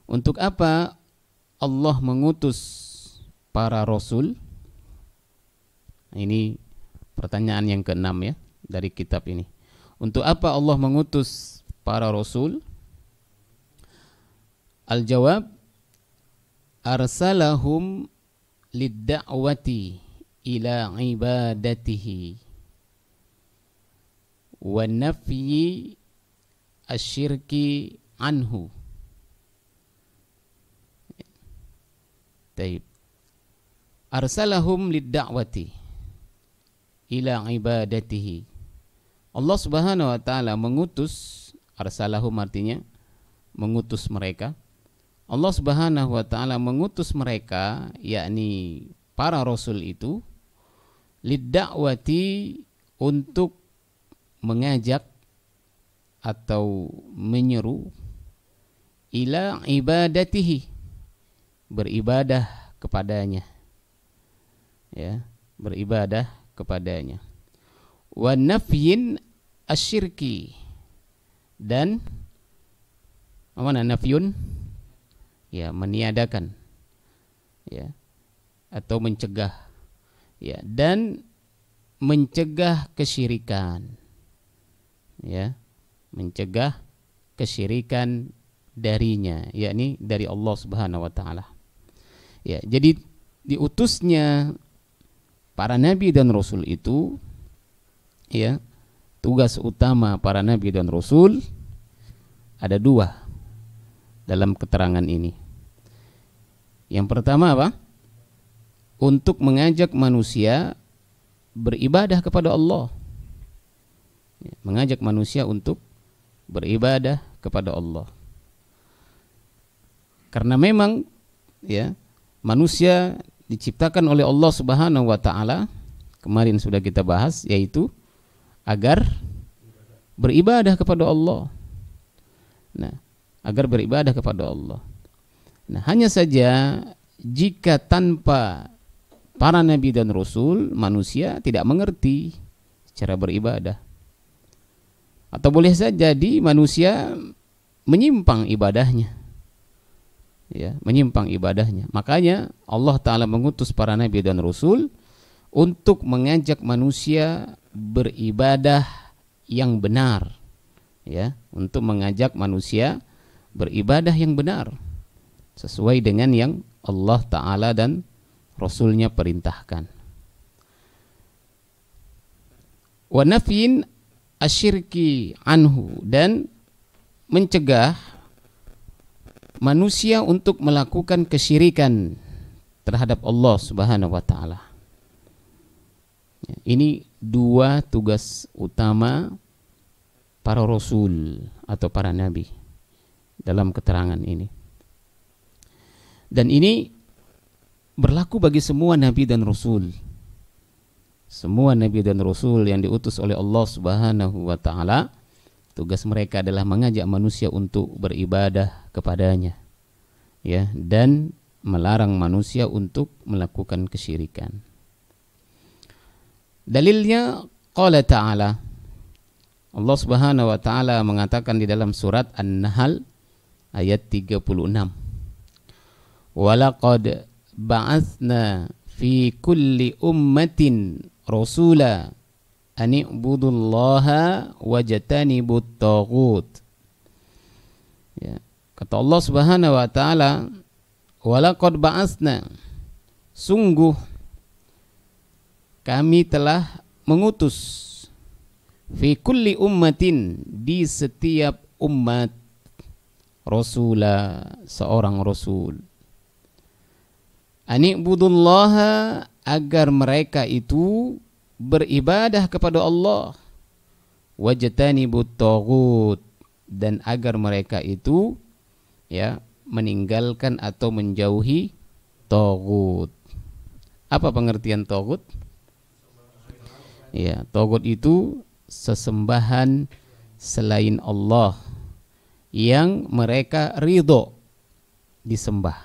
Untuk apa Allah mengutus para rasul? Ini pertanyaan yang keenam ya dari kitab ini. Untuk apa Allah mengutus para rasul? Al-jawab, arsalahum lid-da'wati ila ibadatihi wa nafyi asyirki anhu. Taib. Arsalahum lid-da'wati ila ibadatihi. Allah Subhanahu wa taala mengutus, arsalahum artinya mengutus mereka. Allah Subhanahu wa taala mengutus mereka, yakni para rasul itu, lid-da'wati, untuk mengajak atau menyeru, ila ibadatihi, beribadah kepadanya, ya, beribadah kepadanya. Wa nafyin asyirki, dan mana nafyun, ya, meniadakan, ya, atau mencegah, ya, dan mencegah kesyirikan, ya, mencegah kesyirikan darinya, yakni dari Allah Subhanahu wa taala. Ya, jadi diutusnya para nabi dan rasul itu, ya, tugas utama para nabi dan rasul ada dua dalam keterangan ini. Yang pertama apa? Untuk mengajak manusia beribadah kepada Allah. Ya, mengajak manusia untuk beribadah kepada Allah. Karena memang, ya, manusia diciptakan oleh Allah Subhanahu wa taala, kemarin sudah kita bahas, yaitu agar beribadah kepada Allah. Nah, agar beribadah kepada Allah. Nah, hanya saja jika tanpa para nabi dan rasul, manusia tidak mengerti cara beribadah. Atau boleh saja jadi manusia menyimpang ibadahnya. Ya, menyimpang ibadahnya. Makanya Allah Ta'ala mengutus para nabi dan rasul untuk mengajak manusia beribadah yang benar. Ya, untuk mengajak manusia beribadah yang benar sesuai dengan yang Allah Ta'ala dan Rasulnya perintahkan. Wa nafyin asyirki anhu, dan mencegah manusia untuk melakukan kesyirikan terhadap Allah Subhanahu wa taala. Ini dua tugas utama para rasul atau para nabi dalam keterangan ini. Dan ini berlaku bagi semua nabi dan rasul. Semua nabi dan rasul yang diutus oleh Allah Subhanahu wa taala, tugas mereka adalah mengajak manusia untuk beribadah kepadanya, ya, dan melarang manusia untuk melakukan kesyirikan. Dalilnya qala ta'ala, Allah Subhanahu wa taala mengatakan di dalam surat An-Nahl ayat 36. Walaqad ba'atsna fi kulli ummatin rasula an i'budullaha wajtanibut taghut. Ya, kata Allah Subhanahu wa taala, walaqad ba'atsna, sungguh kami telah mengutus, fi kulli ummatin, di setiap umat, rasula, seorang rasul, ani'budullaha, agar mereka itu beribadah kepada Allah, wajtanibut taghut, dan agar mereka itu, ya, meninggalkan atau menjauhi taghut. Apa pengertian taghut? Ya, taghut itu sesembahan selain Allah yang mereka ridho disembah.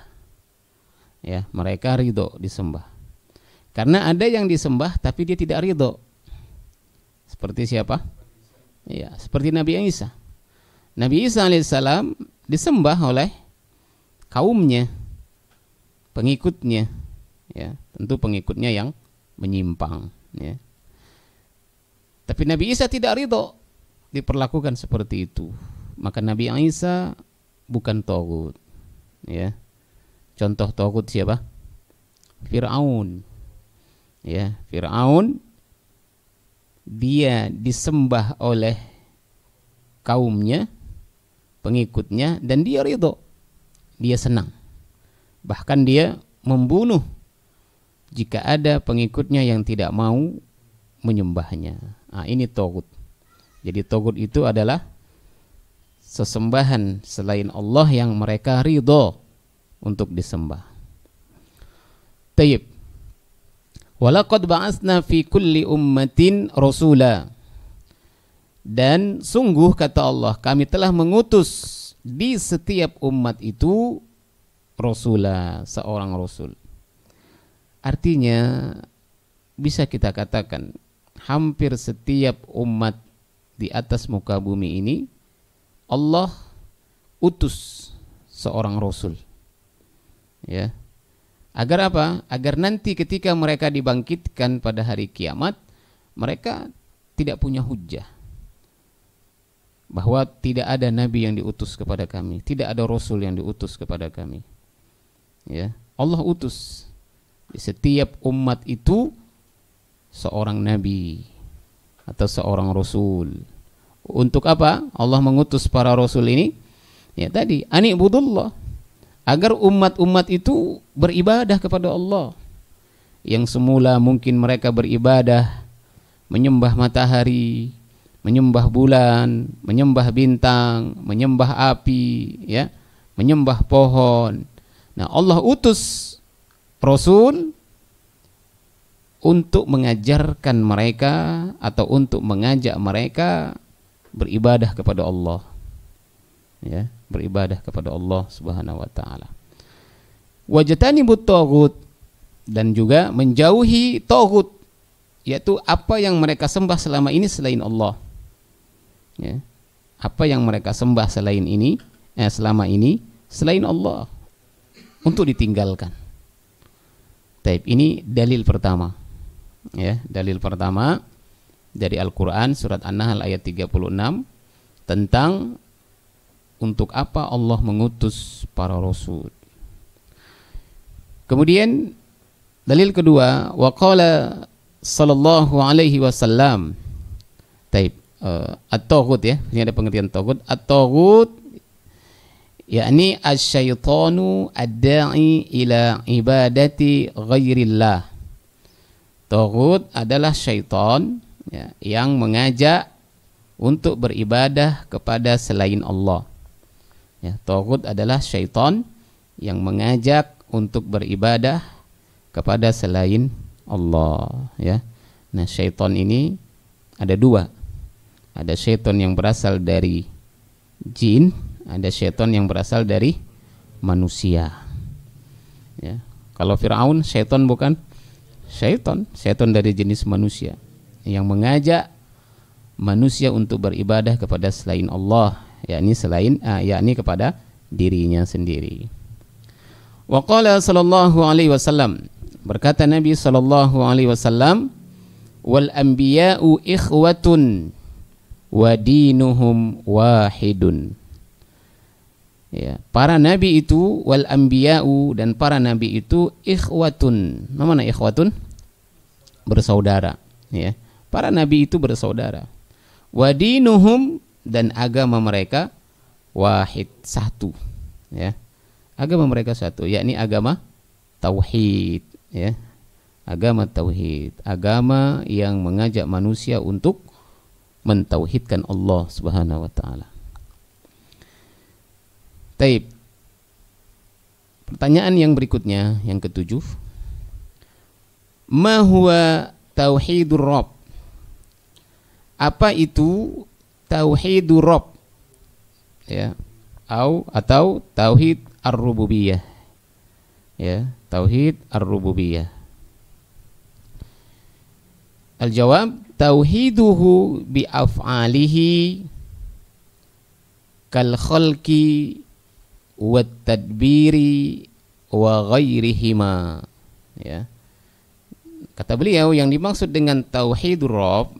Ya, mereka ridho disembah. Karena ada yang disembah tapi dia tidak ridho. Seperti siapa? Ya, seperti Nabi Isa. Nabi Isa alaihissalam disembah oleh kaumnya, pengikutnya, ya, tentu pengikutnya yang menyimpang, ya. Tapi Nabi Isa tidak ridho diperlakukan seperti itu. Maka Nabi Isa bukan tagut, ya. Contoh tagut siapa? Fir'aun, ya. Fir'aun dia disembah oleh kaumnya, pengikutnya, dan dia ridho, dia senang. Bahkan dia membunuh jika ada pengikutnya yang tidak mau menyembahnya. Nah, ini tagut. Jadi tagut itu adalah sesembahan selain Allah yang mereka ridho untuk disembah. Tayyib. Walaqad ba'atsna fi kulli ummatin rasula. Dan sungguh kata Allah, kami telah mengutus di setiap umat itu rasula, seorang rasul. Artinya bisa kita katakan hampir setiap umat di atas muka bumi ini Allah utus seorang rasul, ya. Agar apa? Agar nanti ketika mereka dibangkitkan pada hari kiamat, mereka tidak punya hujjah bahwa tidak ada nabi yang diutus kepada kami, tidak ada rasul yang diutus kepada kami, ya. Allah utus di setiap umat itu seorang nabi atau seorang rasul. Untuk apa Allah mengutus para rasul ini? Ya tadi, anibudullah, agar umat-umat itu beribadah kepada Allah. Yang semula mungkin mereka beribadah menyembah matahari, menyembah bulan, menyembah bintang, menyembah api, ya, menyembah pohon. Nah, Allah utus rasul untuk mengajarkan mereka atau untuk mengajak mereka beribadah kepada Allah, ya, beribadah kepada Allah Subhanahu wa taala. Wajtanibut taghut, dan juga menjauhi taghut, yaitu apa yang mereka sembah selama ini selain Allah, ya. Apa yang mereka sembah selain ini, selama ini selain Allah, untuk ditinggalkan. Taib, ini dalil pertama, ya, dalil pertama dari Al-Quran surat An-Nahl ayat 36 tentang untuk apa Allah mengutus para rasul. Kemudian dalil kedua, wa qala sallallahu alaihi wasallam. Taib, at-taghut, ya, ini ada pengertian taghut. At-taghut yakni asy-syaitanu ad-da'i ila ibadati ghairillah. Taghut adalah syaitan, ya, yang mengajak untuk beribadah kepada selain Allah. Ya, taghut adalah syaitan yang mengajak untuk beribadah kepada selain Allah, ya. Nah, syaitan ini ada dua. Ada syaitan yang berasal dari jin, ada syaitan yang berasal dari manusia, ya. Kalau Fir'aun syaitan bukan? Syaitan dari jenis manusia yang mengajak manusia untuk beribadah kepada selain Allah, yakni kepada dirinya sendiri. Wa qala sallallahu alaihi wasallam, berkata Nabi sallallahu alaihi wasallam, wal anbiya'u ikhwatun wa dinuhum wahidun. Ya, para nabi itu, wal anbiya'u, dan para nabi itu ikhwatun. Mana ikhwatun? Bersaudara, ya. Para nabi itu bersaudara. Wa dinuhum, dan agama mereka wahid, satu, ya. Agama mereka satu, yakni agama tauhid, ya. Agama tauhid, agama yang mengajak manusia untuk mentauhidkan Allah Subhanahu wa taala. Taib. Pertanyaan yang berikutnya, yang ketujuh, ma huwa tauhidur rabb? Apa itu tauhidur rabb? Ya, atau tauhid ar-rububiyah. Ya, tauhid ar-rububiyah. Al-jawab, tauhiduhu bi af'alihi kal khalqi wat tadbiri wa ghairihima. Ya. Kata beliau, yang dimaksud dengan tauhidur Rabb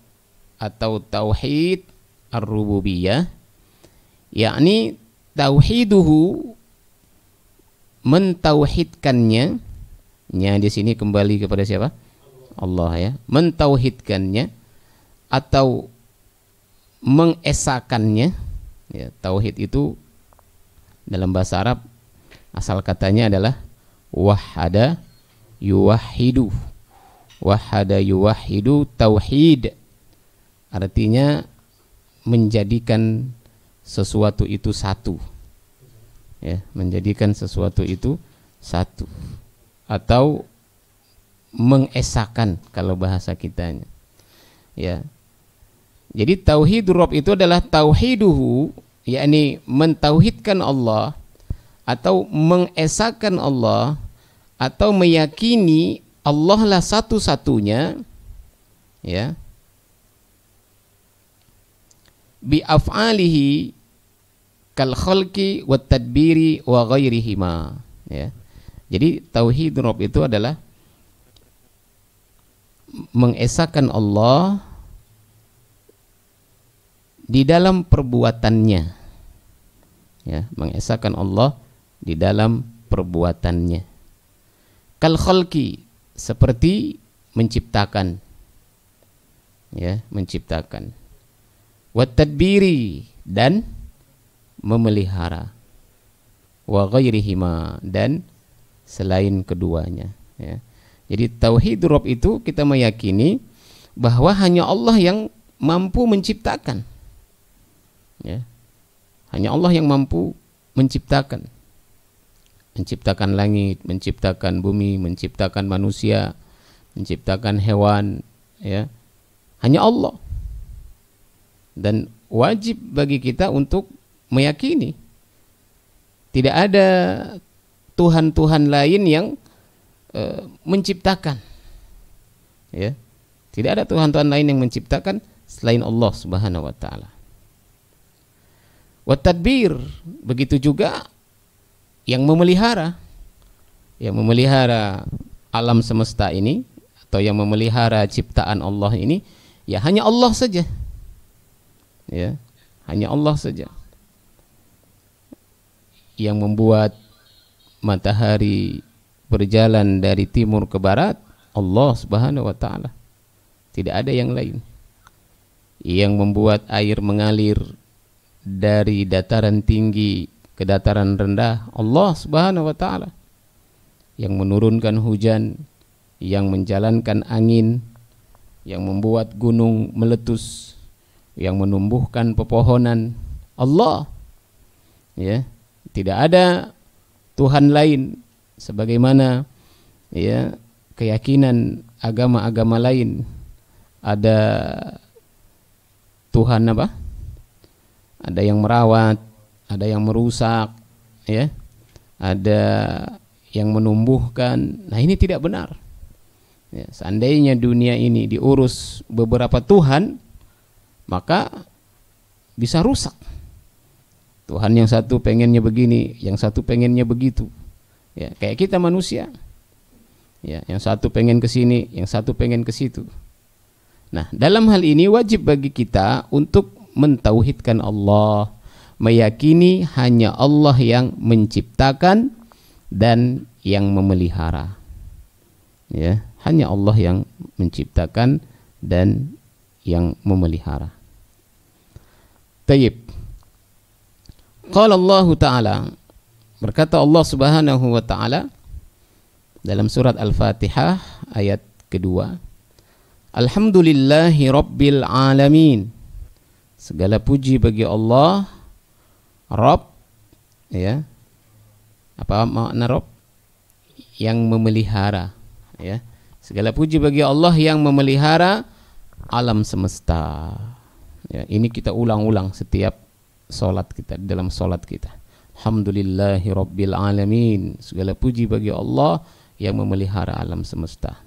atau tauhid ar-rububiyah, yakni tauhiduhu, mentauhidkannya. Nya di sini kembali kepada siapa? Allah, ya. Mentauhidkannya atau mengesakannya. Ya, tauhid itu dalam bahasa Arab asal katanya adalah wahada yuwahidu. Wahada yuwahidu tauhid. Artinya menjadikan sesuatu itu satu. Ya, menjadikan sesuatu itu satu. Atau mengesakan kalau bahasa kitanya. Ya. Jadi tauhidur Rabb itu adalah tauhiduhu, yakni mentauhidkan Allah atau mengesakan Allah atau meyakini Allah lah satu-satunya, ya, bi af'alihi kal khalqi wat tadbiri wa ghairihima, ya. Jadi tauhid Rabb itu adalah mengesakan Allah di dalam perbuatannya, ya, mengesakan Allah di dalam perbuatannya. Kal khalqi, seperti menciptakan, ya, menciptakan. Wat tadbiri, dan memelihara. Wa ghairihima, dan selain keduanya, ya. Jadi tauhid Rabb itu kita meyakini bahwa hanya Allah yang mampu menciptakan, ya. Hanya Allah yang mampu menciptakan. Menciptakan langit, menciptakan bumi, menciptakan manusia, menciptakan hewan, ya. Hanya Allah. Dan wajib bagi kita untuk meyakini tidak ada Tuhan-Tuhan lain yang menciptakan, ya. Tidak ada Tuhan-Tuhan lain yang menciptakan selain Allah Subhanahu wa taala. Wa tadbir, begitu juga yang memelihara alam semesta ini atau yang memelihara ciptaan Allah ini, ya hanya Allah saja. Ya, hanya Allah saja. Yang membuat matahari berjalan dari timur ke barat, Allah Subhanahu wa taala. Tidak ada yang lain. Yang membuat air mengalir dari dataran tinggi ke dataran rendah, Allah Subhanahu wa taala. Yang menurunkan hujan, yang menjalankan angin, yang membuat gunung meletus, yang menumbuhkan pepohonan, Allah. Ya, tidak ada Tuhan lain sebagaimana, ya, keyakinan agama-agama lain. Ada Tuhan apa? Ada yang merawat, ada yang merusak, ya. Ada yang menumbuhkan. Nah, ini tidak benar. Ya, seandainya dunia ini diurus beberapa Tuhan, maka bisa rusak. Tuhan yang satu pengennya begini, yang satu pengennya begitu. Ya, kayak kita manusia. Ya, yang satu pengen ke sini, yang satu pengen ke situ. Nah, dalam hal ini wajib bagi kita untuk mentauhidkan Allah, meyakini hanya Allah yang menciptakan dan yang memelihara. Ya, hanya Allah yang menciptakan dan yang memelihara. Tayyib. Qala Allah Ta'ala, berkata Allah Subhanahu wa taala dalam surat Al-Fatihah ayat kedua, Alhamdulillahi Rabbil Alamin. Segala puji bagi Allah, Rabb, ya. Apa makna Rabb? Yang memelihara, ya. Segala puji bagi Allah yang memelihara alam semesta. Ya, ini kita ulang-ulang setiap salat kita, dalam salat kita. Alhamdulillahi Rabbil Alamin. Segala puji bagi Allah yang memelihara alam semesta.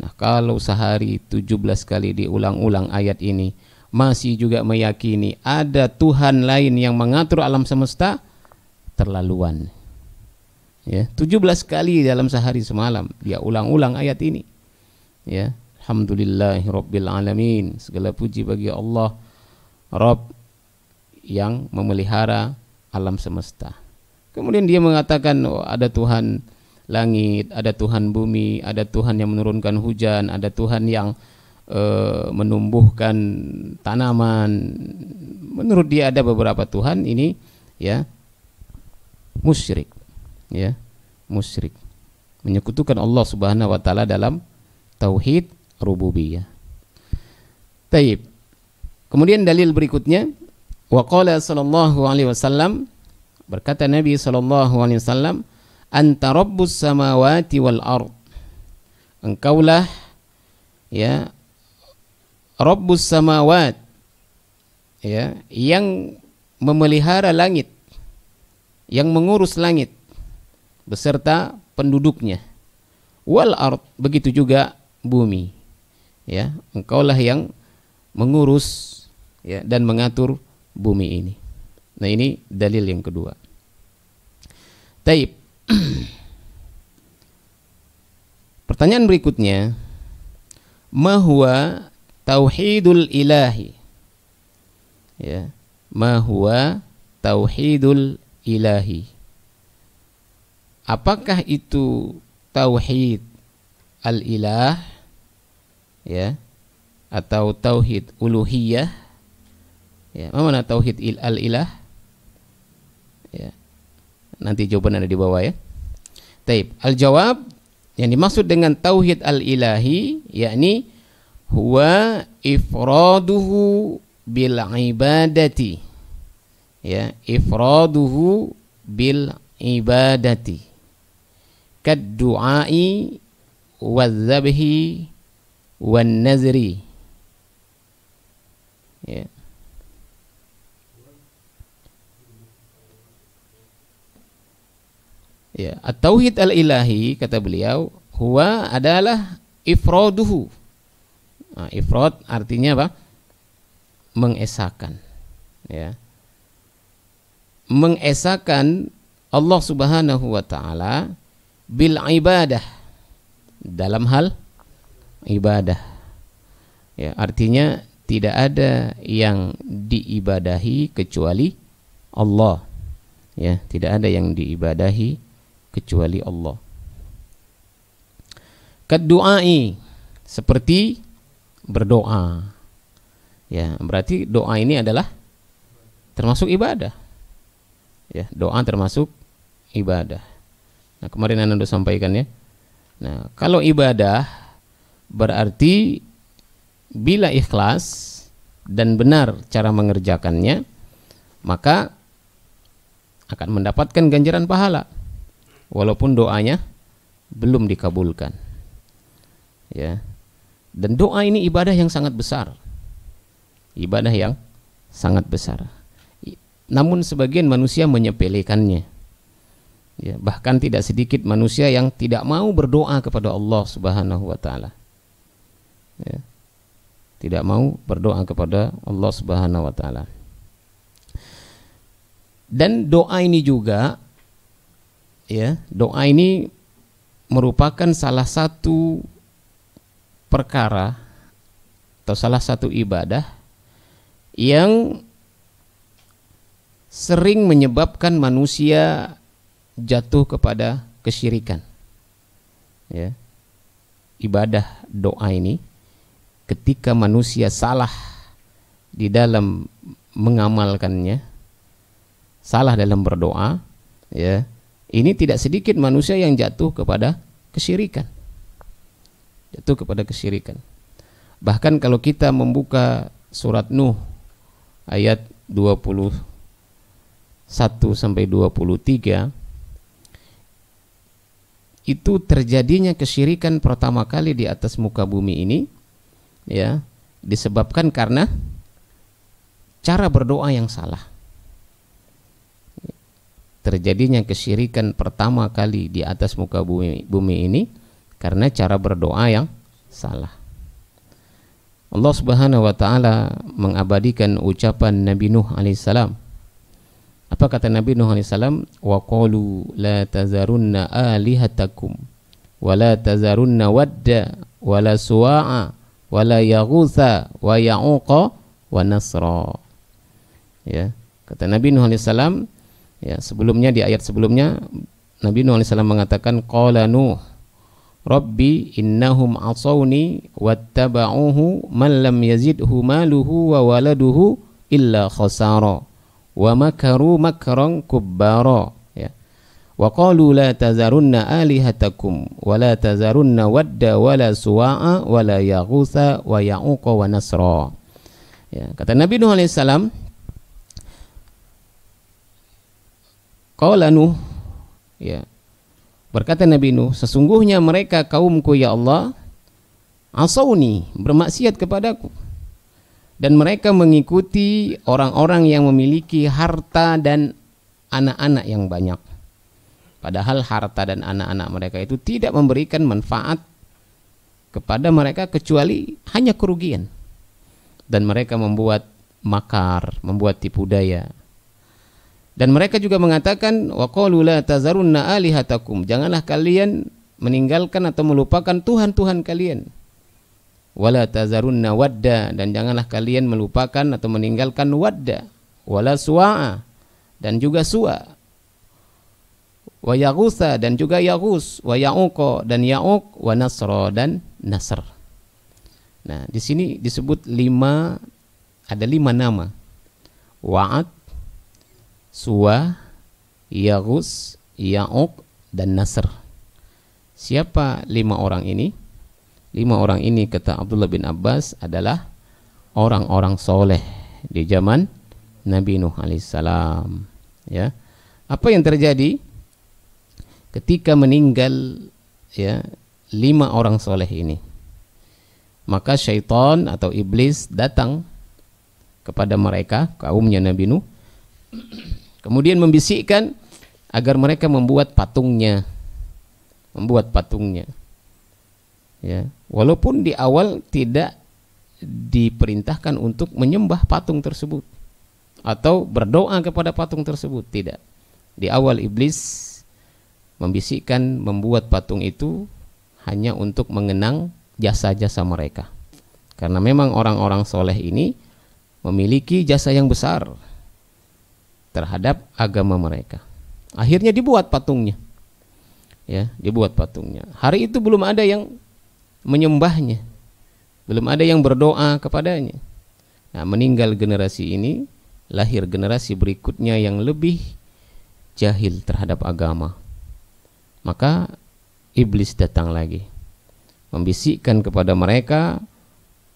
Nah, kalau sehari 17 kali diulang-ulang ayat ini, masih juga meyakini ada Tuhan lain yang mengatur alam semesta, keterlaluan. Ya, 17 kali dalam sehari semalam dia ulang-ulang ayat ini. Ya, alhamdulillahirabbil alamin. Segala puji bagi Allah, Rabb yang memelihara alam semesta. Kemudian dia mengatakan, oh, ada Tuhan langit, ada Tuhan bumi, ada Tuhan yang menurunkan hujan, ada Tuhan yang menumbuhkan tanaman. Menurut dia ada beberapa Tuhan. Ini ya musyrik, ya musyrik, menyekutukan Allah Subhanahu wa taala dalam tauhid rububiyah. Taib. Kemudian dalil berikutnya, wa qala sallallahu alaihi wasallam, berkata Nabi sallallahu alaihi wasallam, anta rabbus samawati wal ard. Engkaulah ya Rabbus samawat, ya, yang memelihara langit, yang mengurus langit beserta penduduknya. Wal ard, begitu juga bumi. Ya, engkaulah yang mengurus ya dan mengatur bumi ini. Nah, ini dalil yang kedua. Taib. Pertanyaan berikutnya, ma huwa tauhidul ilahi? Ya, ma huwa tauhidul ilahi? Apakah itu tauhid al-ilah, ya, atau tauhid uluhiyah? Ya, mana tauhid al-ilah? Ya, nanti jawaban ada di bawah ya. Taib. Al-jawab, yang dimaksud dengan tauhid al-ilahi yakni huwa ifraduhu bil ibadati, ya, ifraduhu bil ibadati kad du'ai wal zabhi wan nazri, ya. Ya, at-tauhid al-ilahi, kata beliau, huwa adalah ifraduhu. Nah, ifrad artinya apa? Mengesakan, ya. Mengesakan Allah Subhanahu wa taala bil ibadah, dalam hal ibadah. Ya, artinya tidak ada yang diibadahi kecuali Allah. Ya, tidak ada yang diibadahi kecuali Allah. Kad-du'ai, seperti berdoa. Ya, berarti doa ini adalah termasuk ibadah. Ya, doa termasuk ibadah. Nah, kemarin Anda sudah sampaikan ya. Nah, kalau ibadah berarti bila ikhlas dan benar cara mengerjakannya, maka akan mendapatkan ganjaran pahala walaupun doanya belum dikabulkan. Ya. Dan doa ini ibadah yang sangat besar. Ibadah yang sangat besar. Namun sebagian manusia menyepelekannya. Ya, bahkan tidak sedikit manusia yang tidak mau berdoa kepada Allah Subhanahu wa taala. Ya. Tidak mau berdoa kepada Allah Subhanahu wa taala. Dan doa ini juga, ya, doa ini merupakan salah satu perkara atau salah satu ibadah yang sering menyebabkan manusia jatuh kepada kesyirikan. Ya. Ibadah doa ini, ketika manusia salah di dalam mengamalkannya, salah dalam berdoa, ya, ini tidak sedikit manusia yang jatuh kepada kesyirikan. Jatuh kepada kesyirikan. Bahkan kalau kita membuka surat Nuh ayat 21 sampai 23, itu terjadinya kesyirikan pertama kali di atas muka bumi ini, ya, disebabkan karena cara berdoa yang salah. Terjadinya kesyirikan pertama kali di atas muka bumi ini karena cara berdoa yang salah. Allah Subhanahu wa taala mengabadikan ucapan Nabi Nuh alaihissalam, Apa kata Nabi Nuh alaihissalam? Wa qalu la tazarunna alihatakum wa la tazarunna wadda wa la suwa'a wa la yaghutha wa ya'uqa wa nasra. Ya, kata Nabi Nuh alaihissalam, ya, sebelumnya di ayat sebelumnya Nabi Nuh alaihissalam mengatakan qala Nuh Rabbi innahum asawni wattaba'uhu man lam yazidhu maluhu wa waladuhu illa khasara wa makaru makran kubbara. Ya. Wa qalu la tazarunna alihatakum wa la tazarunna wadda wa la suwa'a wa la yaghutha wa ya'uqa wa nasra. Ya, kata Nabi Nuh alaihissalam, qala Nuh, ya, berkata Nabi Nuh, sesungguhnya mereka kaumku ya Allah asawni, bermaksiat kepadaku, dan mereka mengikuti orang-orang yang memiliki harta dan anak-anak yang banyak, padahal harta dan anak-anak mereka itu tidak memberikan manfaat kepada mereka kecuali hanya kerugian, dan mereka membuat makar, membuat tipu daya. Dan mereka juga mengatakan wa qalu la tazarunna alihatakum, janganlah kalian meninggalkan atau melupakan Tuhan-Tuhan kalian. Wala tazarunna wadda, dan janganlah kalian melupakan atau meninggalkan wadda. Wala suwa'a, dan juga suwa. Wa yaghutha, dan juga yaghus. Wa ya'uqa, dan ya'uq. Wa nasra, dan nasr. Nah, di sini disebut ada 5 nama. Wa'ad, suwa, yaghus, ya'uq, dan nasr. Siapa 5 orang ini? 5 orang ini kata Abdullah bin Abbas adalah orang-orang soleh di zaman Nabi Nuh alaihissalam. Ya, apa yang terjadi ketika meninggal, ya, 5 orang soleh ini? Maka syaitan atau iblis datang kepada mereka, kaumnya Nabi Nuh, kemudian membisikkan agar mereka membuat patungnya. Ya, walaupun di awal tidak diperintahkan untuk menyembah patung tersebut atau berdoa kepada patung tersebut, tidak. Di awal iblis membisikkan membuat patung itu hanya untuk mengenang jasa-jasa mereka, karena memang orang-orang soleh ini memiliki jasa yang besar terhadap agama mereka. Akhirnya dibuat patungnya. Ya, dibuat patungnya. Hari itu belum ada yang menyembahnya, belum ada yang berdoa kepadanya. Nah, meninggal generasi ini, lahir generasi berikutnya yang lebih jahil terhadap agama. Maka iblis datang lagi, membisikkan kepada mereka,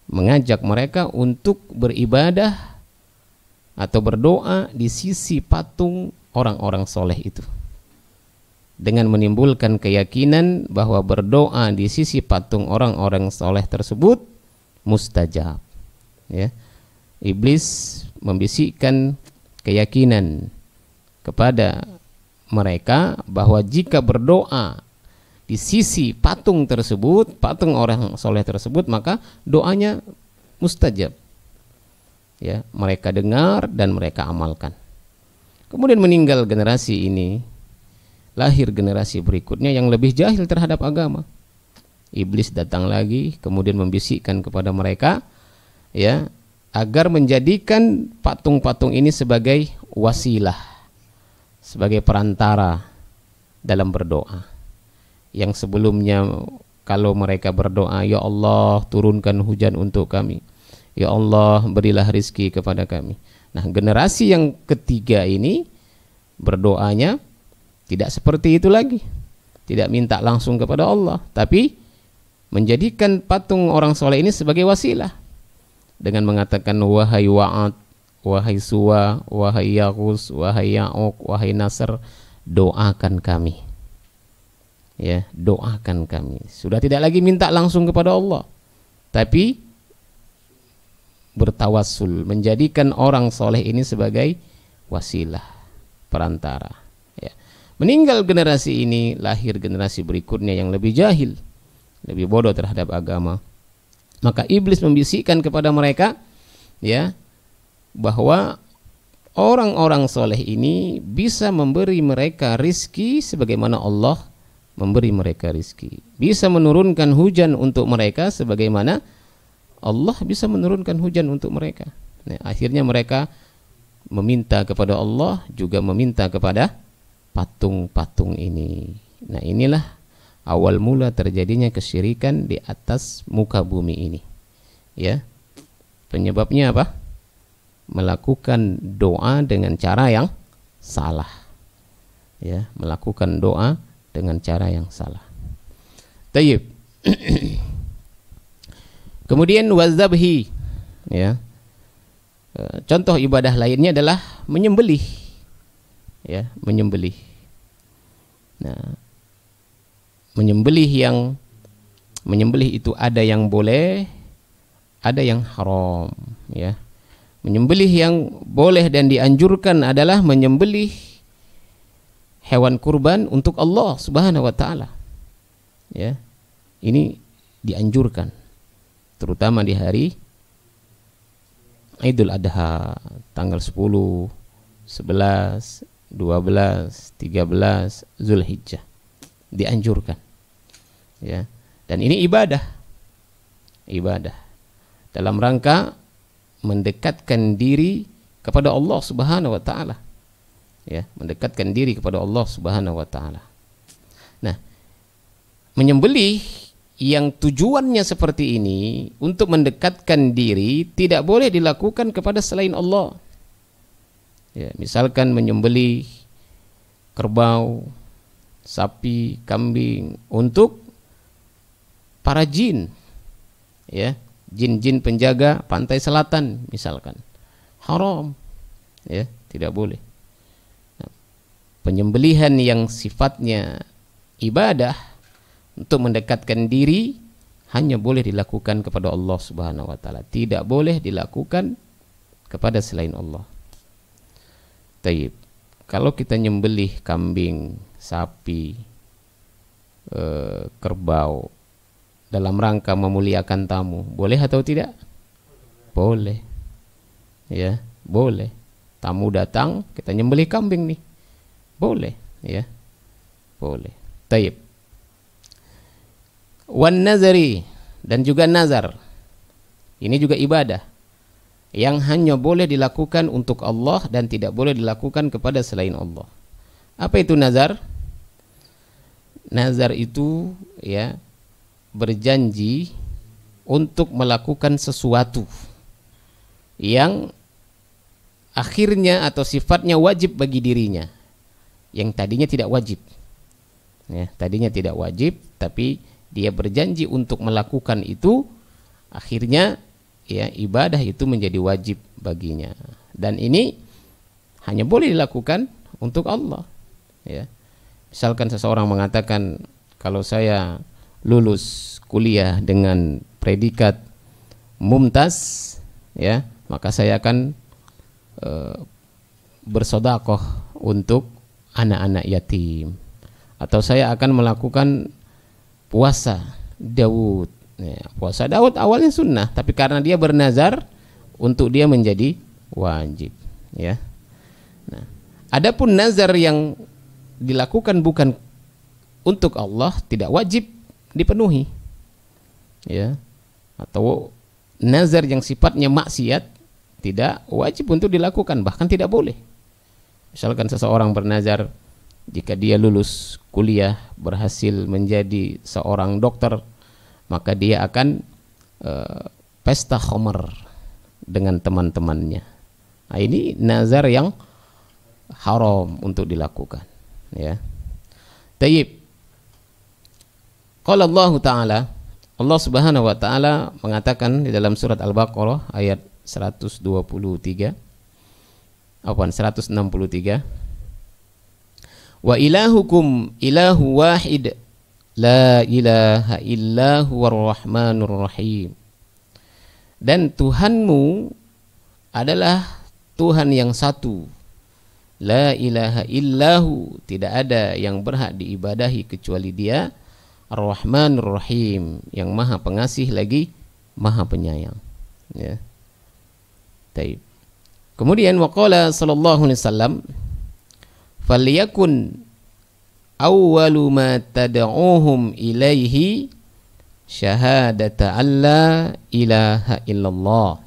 mengajak mereka untuk beribadah atau berdoa di sisi patung orang-orang soleh itu, dengan menimbulkan keyakinan bahwa berdoa di sisi patung orang-orang soleh tersebut mustajab. Ya, iblis membisikkan keyakinan kepada mereka bahwa jika berdoa di sisi patung tersebut, patung orang soleh tersebut, maka doanya mustajab. Ya, mereka dengar dan mereka amalkan. Kemudian meninggal generasi ini, lahir generasi berikutnya yang lebih jahil terhadap agama. Iblis datang lagi, kemudian membisikkan kepada mereka, ya, agar menjadikan patung-patung ini sebagai wasilah, sebagai perantara dalam berdoa. Yang sebelumnya kalau mereka berdoa, ya Allah turunkan hujan untuk kami, ya Allah berilah rizki kepada kami. Nah, generasi yang ketiga ini berdoanya tidak seperti itu lagi, tidak minta langsung kepada Allah, tapi menjadikan patung orang soleh ini sebagai wasilah, dengan mengatakan wahai Wa'ad, wahai Suwa, wahai Yaghus, wahai Ya'uq, wahai Nasr, doakan kami. Ya, doakan kami. Sudah tidak lagi minta langsung kepada Allah, tapi bertawassul, menjadikan orang soleh ini sebagai wasilah, perantara. Ya. Meninggal generasi ini, lahir generasi berikutnya yang lebih jahil, lebih bodoh terhadap agama. Maka iblis membisikkan kepada mereka, ya, bahwa orang-orang soleh ini bisa memberi mereka rizki sebagaimana Allah memberi mereka rizki, bisa menurunkan hujan untuk mereka sebagaimana Allah bisa menurunkan hujan untuk mereka. Nah, akhirnya mereka meminta kepada Allah, juga meminta kepada patung-patung ini. Nah, inilah awal mula terjadinya kesyirikan di atas muka bumi ini. Ya. Penyebabnya apa? Melakukan doa dengan cara yang salah. Ya, melakukan doa dengan cara yang salah. Tayyib. Kemudian wazabhi, ya. Contoh ibadah lainnya adalah menyembelih, ya, menyembelih. Nah, menyembelih itu ada yang boleh, ada yang haram, ya. Menyembelih yang boleh dan dianjurkan adalah menyembelih hewan kurban untuk Allah Subhanahu wa taala. Ya. Ini dianjurkan terutama di hari Idul Adha tanggal 10, 11, 12, 13 Zulhijjah. Dianjurkan. Ya. Dan ini ibadah. Ibadah dalam rangka mendekatkan diri kepada Allah Subhanahu wa taala. Ya, mendekatkan diri kepada Allah Subhanahu wa taala. Nah, menyembelih yang tujuannya seperti ini untuk mendekatkan diri tidak boleh dilakukan kepada selain Allah. Ya, misalkan menyembelih kerbau, sapi, kambing untuk para jin. Ya, jin-jin penjaga pantai selatan misalkan. Haram. Ya, tidak boleh. Nah, penyembelihan yang sifatnya ibadah untuk mendekatkan diri hanya boleh dilakukan kepada Allah Subhanahu wa taala, tidak boleh dilakukan kepada selain Allah. Taib. Kalau kita nyembelih kambing, sapi, kerbau dalam rangka memuliakan tamu, boleh atau tidak? Boleh. Ya, boleh. Tamu datang, kita nyembelih kambing nih. Boleh, ya. Boleh. Taib. Wan nazari, dan juga nazar. Ini juga ibadah yang hanya boleh dilakukan untuk Allah dan tidak boleh dilakukan kepada selain Allah. Apa itu nazar? Nazar itu, ya, berjanji untuk melakukan sesuatu yang akhirnya atau sifatnya wajib bagi dirinya, yang tadinya tidak wajib. Ya, tadinya tidak wajib, tapi dia berjanji untuk melakukan itu, akhirnya ya ibadah itu menjadi wajib baginya. Dan ini hanya boleh dilakukan untuk Allah. Ya. Misalkan seseorang mengatakan, kalau saya lulus kuliah dengan predikat mumtaz, ya, maka saya akan bersedekah untuk anak-anak yatim, atau saya akan melakukan puasa Daud. Ya, puasa Daud awalnya sunnah, tapi karena dia bernazar, untuk dia menjadi wajib. Ya. Nah, adapun nazar yang dilakukan bukan untuk Allah tidak wajib dipenuhi. Ya. Atau nazar yang sifatnya maksiat tidak wajib untuk dilakukan, bahkan tidak boleh. Misalkan seseorang bernazar, jika dia lulus kuliah berhasil menjadi seorang dokter, maka dia akan pesta khamar dengan teman-temannya. Nah, ini nazar yang haram untuk dilakukan. Ya. Tayyib. Qala Allah Ta'ala, Allah Subhanahu wa taala mengatakan di dalam surat Al-Baqarah ayat 163, 163, wa ilahukum ilahu wahid la ilaha illa huwar rahmanur rahim. Dan Tuhanmu adalah Tuhan yang satu, la ilaha illahu, tidak ada yang berhak diibadahi kecuali Dia, ar-rahmanur rahim, yang maha pengasih lagi maha penyayang. Ya. Taib. Kemudian waqala sallallahu alaihi wasallam, "Falyakun awwalu ma tad'uuhum ilaihi syahadata alla ilaha illallah."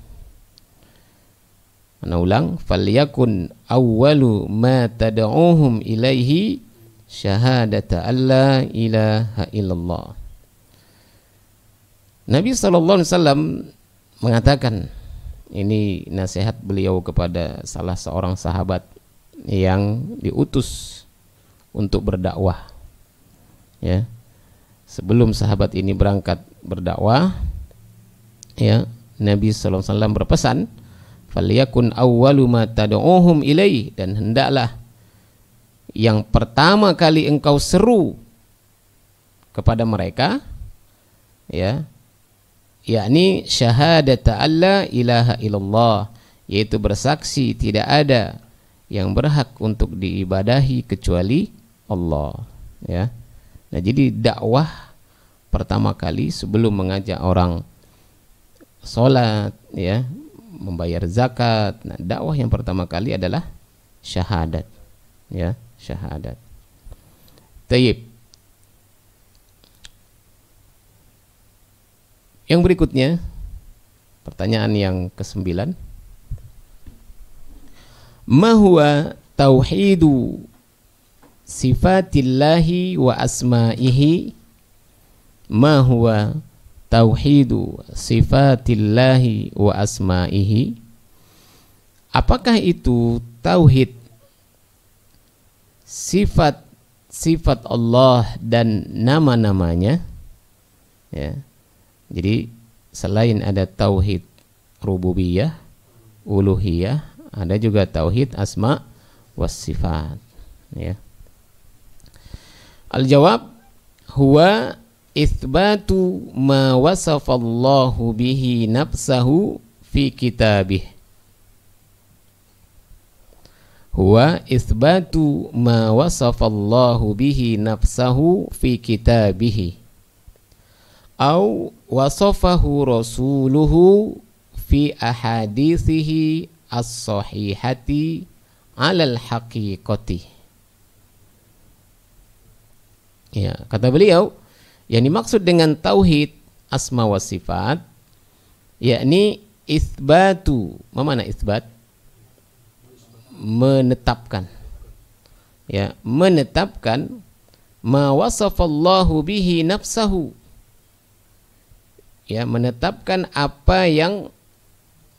Ana ulang, "Falyakun awwalu ma tad'uuhum ilaihi syahadata alla ilaha illallah." Nabi sallallahu alaihi wasallam mengatakan, ini nasihat beliau kepada salah seorang sahabat yang diutus untuk berdakwah. Ya. Sebelum sahabat ini berangkat berdakwah, ya, Nabi sallallahu alaihi wasallam berpesan, "Falyakun awwalu ma tad'uuhum ilaih," dan hendaklah yang pertama kali engkau seru kepada mereka, ya, yakni syahadata alla ilaha illallah, yaitu bersaksi tidak ada yang berhak untuk diibadahi kecuali Allah, ya. Nah, jadi dakwah pertama kali sebelum mengajak orang sholat, ya, membayar zakat, nah, dakwah yang pertama kali adalah syahadat, ya, syahadat. Tayyib. Yang berikutnya, pertanyaan yang ke-9. Ma huwa tauhidu sifatillahi wa asma'ihi? Ma huwa tauhidu sifatillahi wa asma'ihi? Apakah itu tauhid sifat Allah dan nama-namanya? Ya. Jadi selain ada tauhid rububiyah, uluhiyah, ada juga tauhid asma was sifat, ya. Al-jawab huwa itsbatu ma wasafallahu bihi nafsahu fi kitabih. Huwa itsbatu ma wasafallahu bihi nafsahu fi kitabih, au wasafahu rasuluhu fi ahadithihi as-sahihati alal haqiqati. Ya, kata beliau, yang dimaksud dengan tauhid asma wa sifat yakni itsbatu. Mana itsbat? Menetapkan. Ya, menetapkan ma wasafallahu bihi nafsahu. Ya, menetapkan apa yang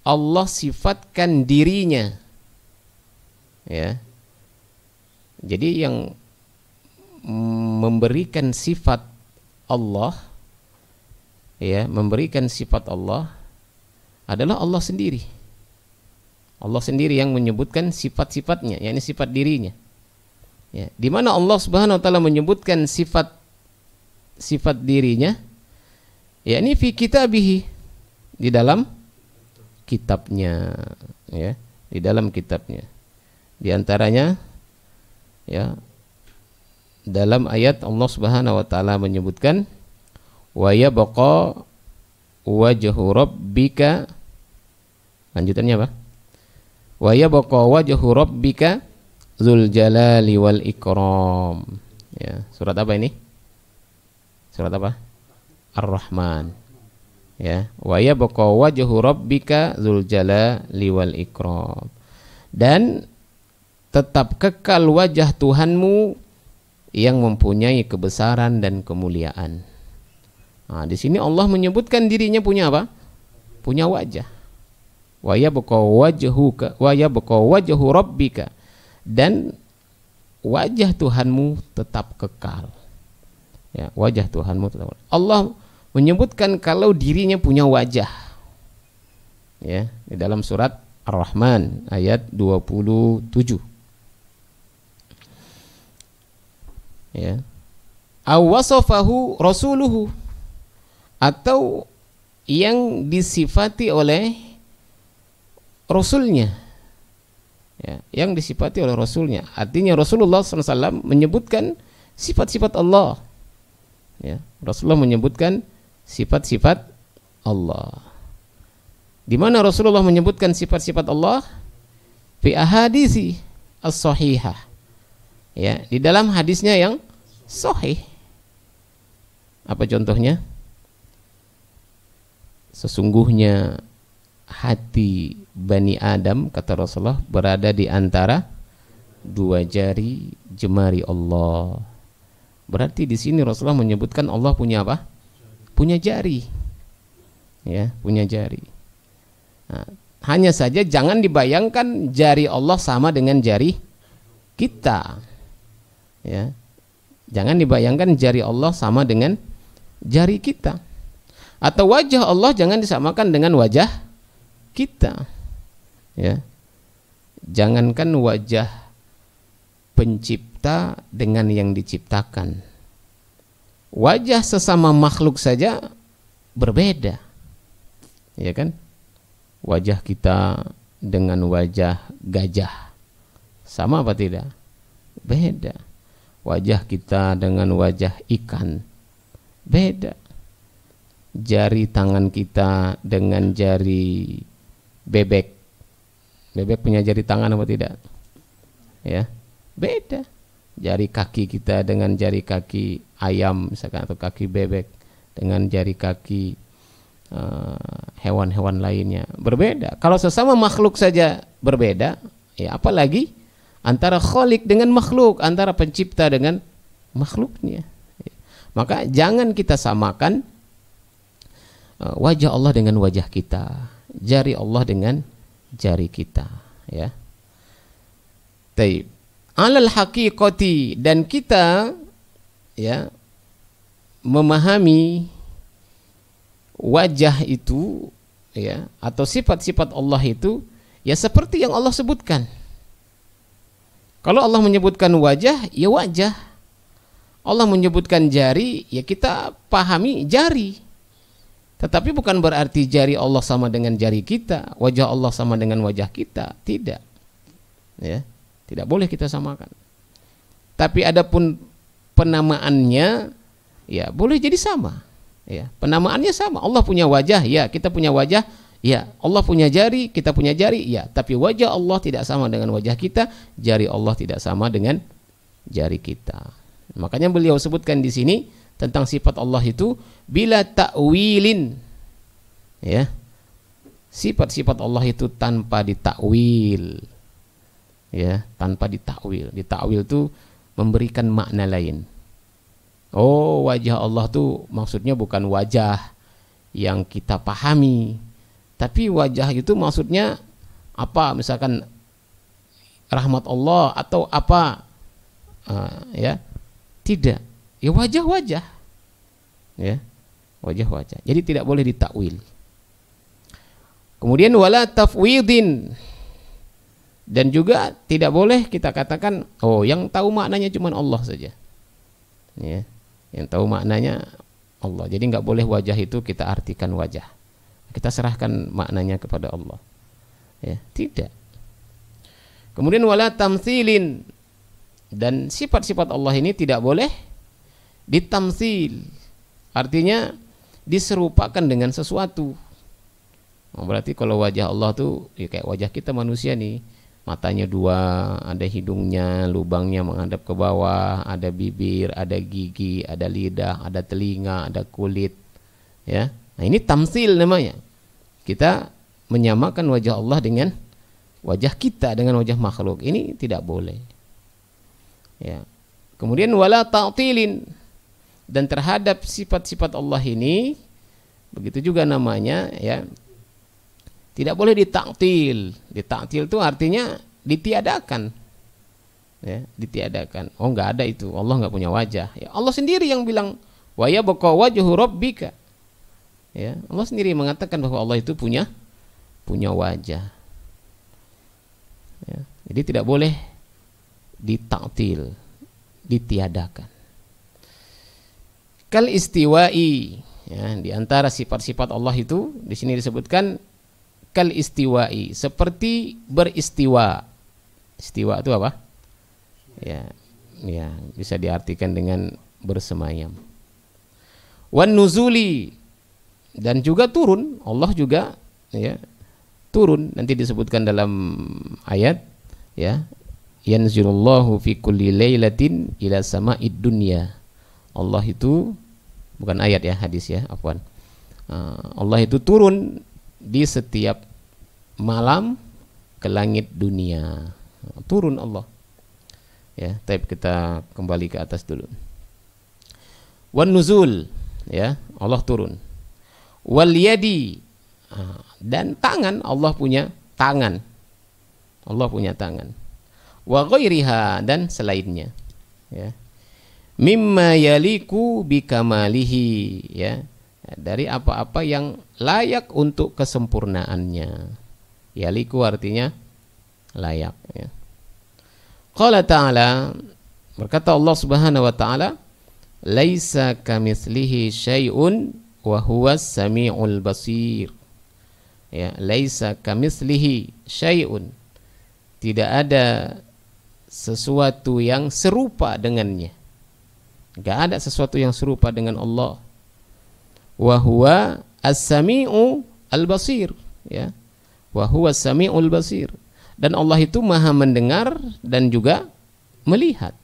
Allah sifatkan dirinya. Ya. Jadi yang memberikan sifat Allah, ya, memberikan sifat Allah adalah Allah sendiri. Allah sendiri yang menyebutkan sifat-sifatnya, yakni sifat dirinya. Ya, di mana Allah Subhanahu wa taala menyebutkan sifat dirinya, yakni fi kitabihi, di dalam kitabnya, ya, di dalam kitabnya. Di antaranya, ya, dalam ayat Allah Subhanahu wa taala menyebutkan wa yabqa wajhu rabbika, lanjutannya apa? Wa yabqa wajhu rabbika dzul jalali wal ikram. Ya, surat apa ini? Surat apa? Ar-Rahman. Ya, wa yabqa wajhu rabbika dzul jalali wal ikram. Dan tetap kekal wajah Tuhanmu yang mempunyai kebesaran dan kemuliaan. Nah, di sini Allah menyebutkan dirinya punya apa? Punya wajah. Wa yabqa wajhuka wa yabqa wajhu rabbika, dan wajah Tuhanmu tetap kekal. Ya, wajah Tuhanmu tetap kekal. Allah menyebutkan kalau dirinya punya wajah. Ya, di dalam surat Ar-Rahman ayat 27. Ya. Awasafahu rasuluhu, atau yang disifati oleh Rasulnya, ya, yang disifati oleh Rasulnya. Artinya Rasulullah SAW menyebutkan sifat-sifat Allah, ya. Rasulullah menyebutkan sifat-sifat Allah. Di mana Rasulullah menyebutkan sifat-sifat Allah? fi ahadisi as-sahihah. Ya, di dalam hadisnya yang sahih. Apa contohnya? Sesungguhnya hati Bani Adam, kata Rasulullah, berada di antara dua jari jemari Allah. Berarti di sini Rasulullah menyebutkan Allah punya apa? Punya jari. Ya, punya jari. Nah, hanya saja jangan dibayangkan jari Allah sama dengan jari kita. Ya. Jangan dibayangkan jari Allah sama dengan jari kita. Atau wajah Allah jangan disamakan dengan wajah kita. Ya. Jangankan wajah pencipta dengan yang diciptakan. Wajah sesama makhluk saja berbeda. Ya kan? Wajah kita dengan wajah gajah sama apa tidak? Beda. Wajah kita dengan wajah ikan beda. Jari tangan kita dengan jari bebek. Bebek punya jari tangan apa tidak? Ya, beda. Jari kaki kita dengan jari kaki ayam misalkan, atau kaki bebek dengan jari kaki hewan-hewan lainnya berbeda. Kalau sesama makhluk saja berbeda, ya apalagi antara khalik dengan makhluk, antara pencipta dengan makhluknya. Maka jangan kita samakan wajah Allah dengan wajah kita, jari Allah dengan jari kita, ya. Taib. Alal haqiqati, dan kita ya memahami wajah itu ya, atau sifat-sifat Allah itu ya seperti yang Allah sebutkan. Kalau Allah menyebutkan wajah, ya wajah. Allah menyebutkan jari, ya kita pahami jari. Tetapi bukan berarti jari Allah sama dengan jari kita, wajah Allah sama dengan wajah kita, tidak. Ya, tidak boleh kita samakan. Tapi adapun penamaannya, ya boleh jadi sama. Ya, penamaannya sama. Allah punya wajah, ya kita punya wajah, ya Allah punya jari, kita punya jari, ya. Tapi wajah Allah tidak sama dengan wajah kita, jari Allah tidak sama dengan jari kita. Makanya beliau sebutkan di sini tentang sifat Allah itu bila ta'wilin, ya, sifat-sifat Allah itu tanpa ditakwil, ya, tanpa ditakwil. Ditakwil itu memberikan makna lain. Oh, wajah Allah tuh maksudnya bukan wajah yang kita pahami, tapi wajah itu maksudnya apa? Misalkan rahmat Allah atau apa? Ya, tidak. Ya wajah-wajah, ya wajah-wajah. Jadi tidak boleh ditakwil. Kemudian wala tafwidin, dan juga tidak boleh kita katakan oh yang tahu maknanya cuma Allah saja, ya, yang tahu maknanya Allah. Jadi nggak boleh wajah itu kita artikan wajah, kita serahkan maknanya kepada Allah, ya tidak. Kemudian wala tamtsilin, dan sifat-sifat Allah ini tidak boleh ditamsil, artinya diserupakan dengan sesuatu. Berarti kalau wajah Allah tuh ya kayak wajah kita manusia nih, matanya dua, ada hidungnya, lubangnya menghadap ke bawah, ada bibir, ada gigi, ada lidah, ada telinga, ada kulit, ya. Nah ini tamsil namanya. Kita menyamakan wajah Allah dengan wajah kita, dengan wajah makhluk. Ini tidak boleh, ya. Kemudian wala ta'tilin, dan terhadap sifat-sifat Allah ini begitu juga namanya, ya, tidak boleh ditaktil. Ditaktil itu artinya ditiadakan, ya, ditiadakan. Oh nggak ada itu, Allah nggak punya wajah. Ya, Allah sendiri yang bilang wa yabqa wajhu rabbika, ya, Allah sendiri mengatakan bahwa Allah itu punya wajah, ya. Jadi tidak boleh ditaktil, ditiadakan. Kal istiwa'i, ya, di antara sifat-sifat Allah itu di sini disebutkan kal istiwa'i, seperti beristiwa. Istiwa itu apa? Ya, ya bisa diartikan dengan bersemayam. Wan nuzuli, dan juga turun. Allah juga, ya, turun, nanti disebutkan dalam ayat, ya, yanzilullahu fi kulli lailatin ila sama'id dunya. Allah itu, bukan ayat ya, hadis ya, afwan. Allah itu turun di setiap malam ke langit dunia. Turun Allah. Ya, tapi kita kembali ke atas dulu. Wan nuzul, ya, Allah turun. Wal yadi, dan tangan, Allah punya tangan. Allah punya tangan. Wa ghairiha, dan selainnya. Ya. Mimma yaliku bikamalihi, ya, dari apa-apa yang layak untuk kesempurnaannya. Yaliku artinya layak, ya. Qala ta'ala, berkata Allah Subhanahu wa ta'ala, laisa kamitslihi syai'un wa huwas samiul basir. Ya, laisa kamitslihi syai'un, tidak ada sesuatu yang serupa dengannya. Enggak ada sesuatu yang serupa dengan Allah. Wa huwa as-sami'u al-basir, ya. Wa huwa as-sami'ul basir. Dan Allah itu Maha mendengar dan juga melihat.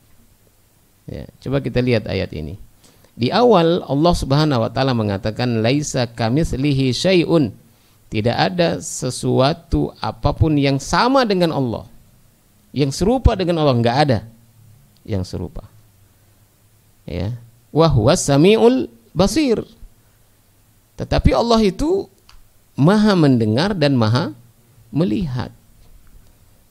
Ya, coba kita lihat ayat ini. Di awal Allah Subhanahu wa taala mengatakan laisa kamitslihi syai'un. Tidak ada sesuatu apapun yang sama dengan Allah. Yang serupa dengan Allah, enggak ada yang serupa. Ya. Wa huwas samiul basir. Tetapi Allah itu Maha mendengar dan Maha melihat.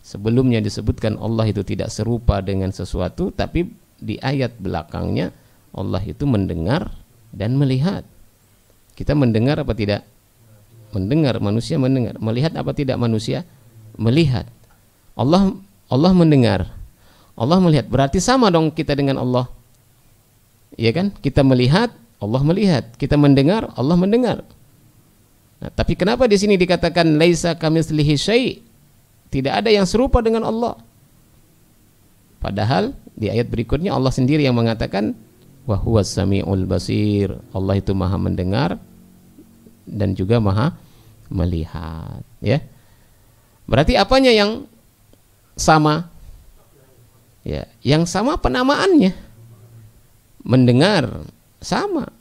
Sebelumnya disebutkan Allah itu tidak serupa dengan sesuatu, tapi di ayat belakangnya Allah itu mendengar dan melihat. Kita mendengar apa tidak? Mendengar, manusia mendengar. Melihat apa tidak manusia? Melihat. Allah mendengar. Allah melihat. Berarti sama dong kita dengan Allah. Iya kan? Kita melihat, Allah melihat. Kita mendengar, Allah mendengar. Nah, tapi kenapa di sini dikatakan laisa kamitslihi syai'? Tidak ada yang serupa dengan Allah. Padahal di ayat berikutnya Allah sendiri yang mengatakan wa huwas samiul basir. Allah itu Maha mendengar dan juga Maha melihat, ya. Berarti apanya yang sama? Ya, yang sama penamaannya. Mendengar sama.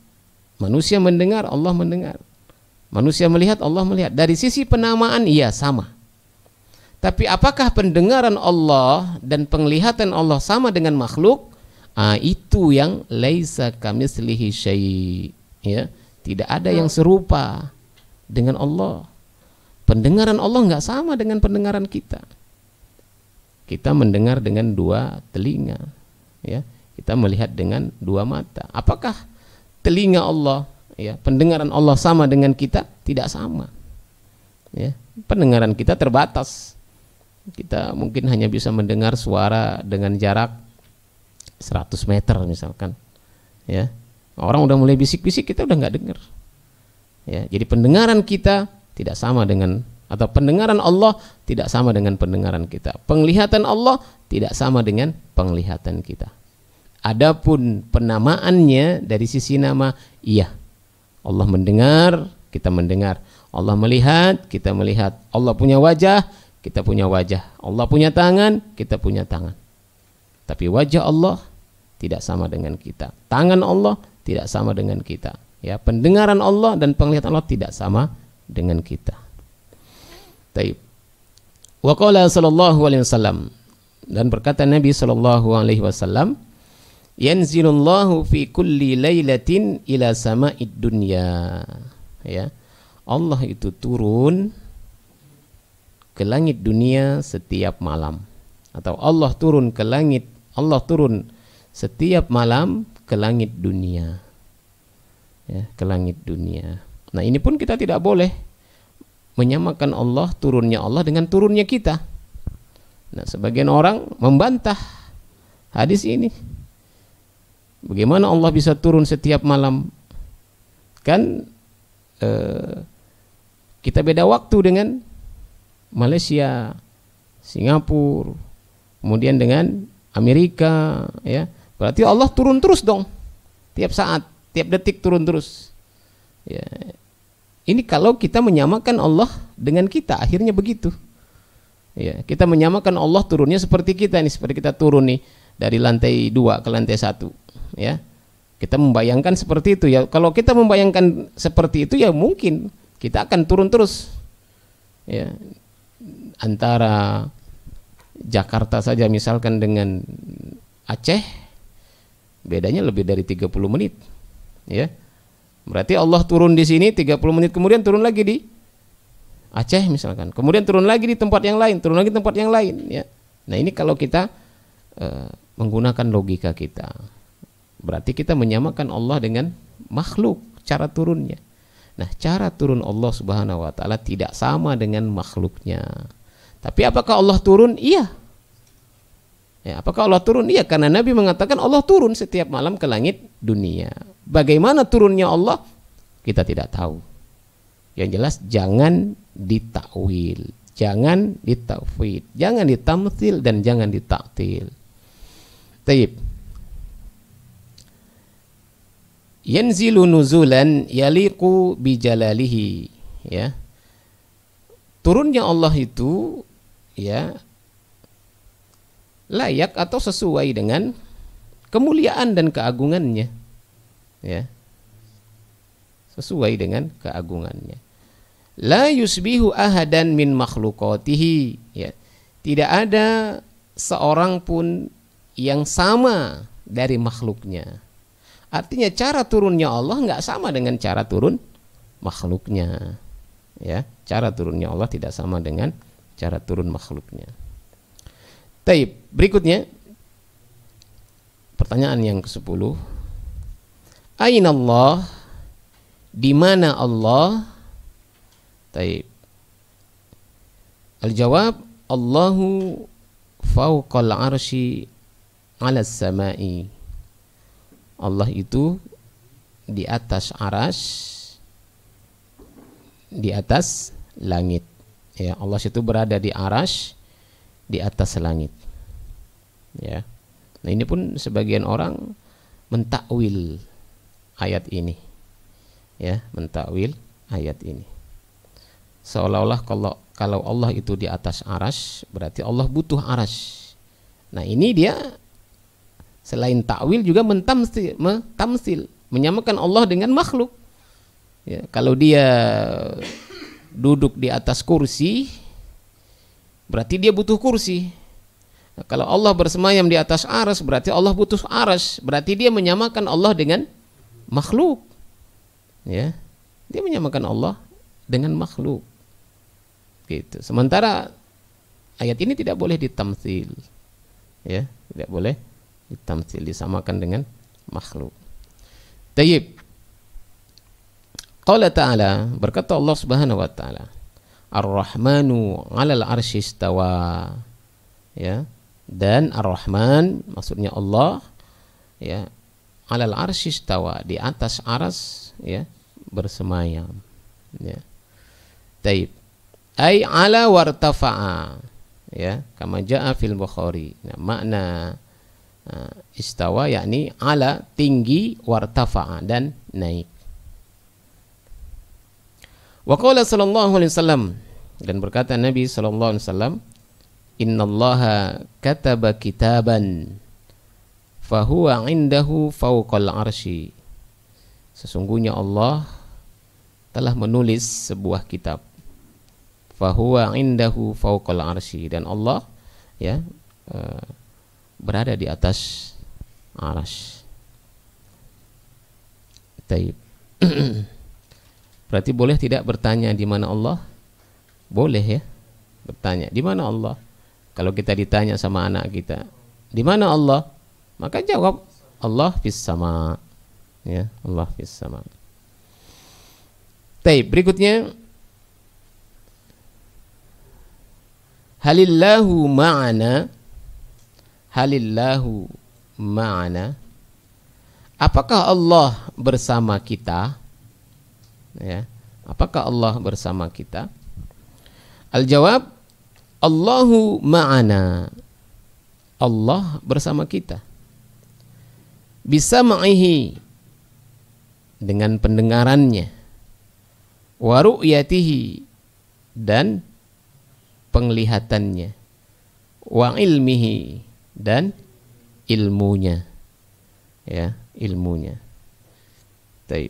Manusia mendengar, Allah mendengar. Manusia melihat, Allah melihat. Dari sisi penamaan iya sama. Tapi apakah pendengaran Allah dan penglihatan Allah sama dengan makhluk? Itu yang laisa kamitslihi syai', ya. Tidak ada yang serupa dengan Allah. Pendengaran Allah enggak sama dengan pendengaran kita. Kita mendengar dengan dua telinga, ya. Kita melihat dengan dua mata. Apakah telinga Allah, ya, pendengaran Allah sama dengan kita? Tidak sama. Ya. Pendengaran kita terbatas. Kita mungkin hanya bisa mendengar suara dengan jarak 100 meter misalkan, ya. Orang udah mulai bisik-bisik, kita udah nggak dengar, ya. Jadi pendengaran kita tidak sama dengan, atau pendengaran Allah tidak sama dengan pendengaran kita. Penglihatan Allah tidak sama dengan penglihatan kita. Adapun penamaannya dari sisi nama, iya, Allah mendengar, kita mendengar. Allah melihat, kita melihat. Allah punya wajah, kita punya wajah. Allah punya tangan, kita punya tangan. Tapi wajah Allah tidak sama dengan kita. Tangan Allah tidak sama dengan kita. Ya, pendengaran Allah dan penglihatan Allah tidak sama dengan kita. Taib. Wa qala sallallahu alaihi wasallam, dan berkata Nabi sallallahu alaihi wasallam, yanzilullahu fi kulli lailatin ila sama'id dunya. Ya. Allah itu turun ke langit dunia setiap malam, atau Allah turun ke langit, Allah turun setiap malam ke langit dunia, ya, ke langit dunia. Nah, ini pun kita tidak boleh menyamakan Allah, turunnya Allah dengan turunnya kita. Nah, sebagian orang membantah hadis ini. Bagaimana Allah bisa turun setiap malam? Kan kita beda waktu dengan Malaysia, Singapura, kemudian dengan Amerika, ya. Berarti Allah turun terus dong. Tiap saat, tiap detik turun terus. Ya. Ini kalau kita menyamakan Allah dengan kita, akhirnya begitu. Ya, kita menyamakan Allah turunnya seperti kita nih, seperti kita turun nih dari lantai 2 ke lantai 1. Ya, kita membayangkan seperti itu. Ya, kalau kita membayangkan seperti itu, ya mungkin kita akan turun terus. Ya, antara Jakarta saja misalkan dengan Aceh, bedanya lebih dari 30 menit. Ya. Berarti Allah turun di sini 30 menit kemudian turun lagi di Aceh misalkan. Kemudian turun lagi di tempat yang lain, turun lagi di tempat yang lain, ya. Nah, ini kalau kita menggunakan logika kita. Berarti kita menyamakan Allah dengan makhluk cara turunnya. Nah, cara turun Allah Subhanahu wa taala tidak sama dengan makhluknya. Tapi apakah Allah turun? Iya. Ya, apakah Allah turun? Iya, karena Nabi mengatakan Allah turun setiap malam ke langit dunia. Bagaimana turunnya Allah? Kita tidak tahu. Yang jelas jangan ditakwil, jangan ditafwid, jangan ditamtsil dan jangan ditaktil. Taib. Yanzilu nuzulan yaliqu bijalalihi, ya. Turunnya Allah itu, ya, layak atau sesuai dengan kemuliaan dan keagungannya, ya, sesuai dengan keagungannya. La yusbihu ahadan min makhluqatihi, ya, tidak ada seorang pun yang sama dari makhluknya. Artinya cara turunnya Allah nggak sama dengan cara turun makhluknya, ya, cara turunnya Allah tidak sama dengan cara turun makhluknya. Taib, berikutnya pertanyaan yang ke-10. Aina Allah? Di mana Allah? Taib. Al-jawab, Allahu fauqal arsy 'alas samai. Allah itu di atas arsy, di atas langit. Ya, Allah itu berada di arsy, di atas langit. Ya. Nah, ini pun sebagian orang mentakwil ayat ini. Ya, mentakwil ayat ini. Seolah-olah kalau Allah itu di atas arsy, berarti Allah butuh arsy. Nah, ini dia selain takwil juga mentamsil, menyamakan Allah dengan makhluk. Ya, kalau dia duduk di atas kursi, berarti dia butuh kursi. Nah, kalau Allah bersemayam di atas arsy, berarti Allah butuh arsy. Berarti dia menyamakan Allah dengan makhluk. Ya, dia menyamakan Allah dengan makhluk. Gitu. Sementara ayat ini tidak boleh ditamtsil. Ya, tidak boleh ditamtsil, disamakan dengan makhluk. Tayyib. Qala ta'ala, berkata Allah Subhanahu wa taala, Ar-Rahmanu 'alal 'arsy istawa. Ya. Dan Ar-Rahman maksudnya Allah, ya, 'alal 'arsy istawa, di atas arsy, ya, bersemayam. Ya. Taib. Ai 'ala wartafa'a. Ya, kama jaa fil Bukhari. Nah, makna istawa yakni 'ala, tinggi, wartafa'a, dan naik. Wa qala sallallahu alaihi wasallam, dan berkata Nabi sallallahu alaihi wasallam, innallaha kataba kitaban fahuwa indahu fawqal arsy. Sesungguhnya Allah telah menulis sebuah kitab, fahuwa indahu fawqal arsy, dan Allah, ya, berada di atas arsy. Taib. Berarti boleh tidak bertanya di mana Allah? Boleh, ya, bertanya di mana Allah. Kalau kita ditanya sama anak kita, di mana Allah? Maka jawab, Allah fis sama. Ya, Allah fis sama. Taib, berikutnya, halillahu ma'ana. Halillahu ma'ana. Apakah Allah bersama kita? Ya, apakah Allah bersama kita? Al-jawab, Allahu ma'ana. Allah bersama kita. Bisa ma'ihi, dengan pendengarannya. wa ru'yatihi, dan penglihatannya, wa ilmihi, dan ilmunya, ya, ilmunya. Baik.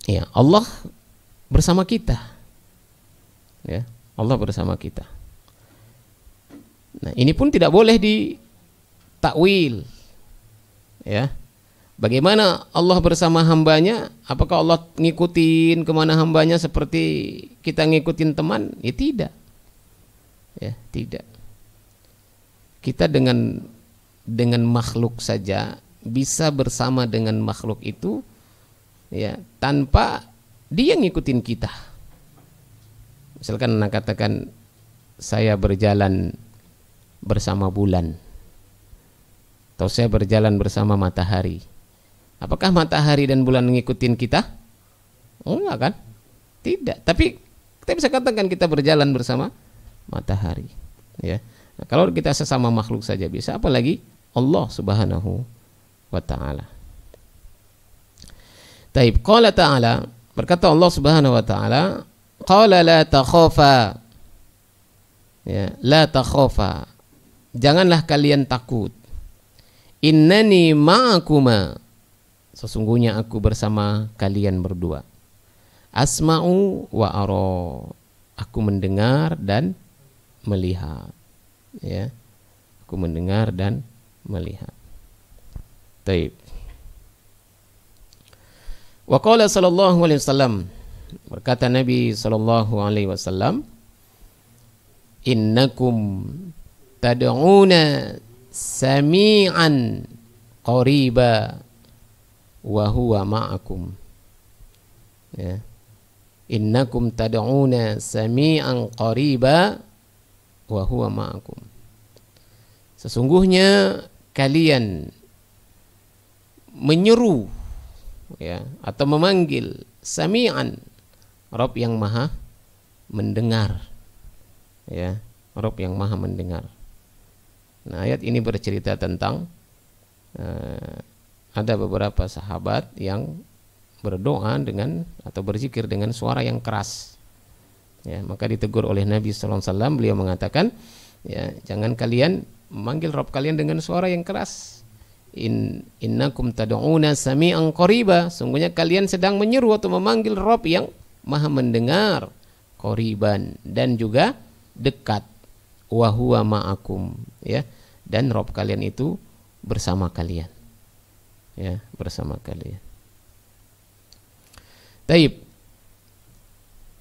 Ya, Allah bersama kita. Ya, Allah bersama kita. Nah, ini pun tidak boleh ditakwil. Ya. Bagaimana Allah bersama hambanya? Apakah Allah ngikutin kemana hambanya seperti kita ngikutin teman? Ya tidak. Ya, tidak. Kita dengan makhluk saja bisa bersama dengan makhluk itu, ya, tanpa dia ngikutin kita. Misalkan anak katakan saya berjalan bersama bulan, atau saya berjalan bersama matahari. Apakah matahari dan bulan ngikutin kita? Enggak kan? Tidak. Tapi kita bisa katakan kita berjalan bersama matahari. Ya. Nah, kalau kita sesama makhluk saja bisa, apalagi Allah Subhanahu wa ta'ala. Taib, qala ta'ala, berkata Allah Subhanahu wa ta'ala, qala la takhafa. Ya, la takhafa. Janganlah kalian takut. Innani ma'akuma. Sesungguhnya aku bersama kalian berdua. Asma'u wa ara. Aku mendengar dan melihat. Ya. Aku mendengar dan melihat. Taib. Wa qala sallallahu alaihi wasallam, berkata Nabi sallallahu alaihi wasallam, innakum tad'una sami'an qariba wa huwa ma'akum. Ya. Innakum tad'una sami'an qariba wa huwa ma'akum. Sesungguhnya kalian menyeru, ya, atau memanggil sami'an, Rabb yang maha mendengar, ya, Rabb yang maha mendengar. Nah, ayat ini bercerita tentang ada beberapa sahabat yang berdoa dengan atau berzikir dengan suara yang keras, ya, maka ditegur oleh Nabi sallallahu alaihi wasallam. Beliau mengatakan, ya, jangan kalian memanggil Rabb kalian dengan suara yang keras. Innakum tad'una sami'an qariba. Sungguhnya kalian sedang menyeru atau memanggil Rabb yang maha mendengar, qariban, dan juga dekat, wa huwa ma'akum, ya, dan Rabb kalian itu bersama kalian, ya, bersama kalian. Taib.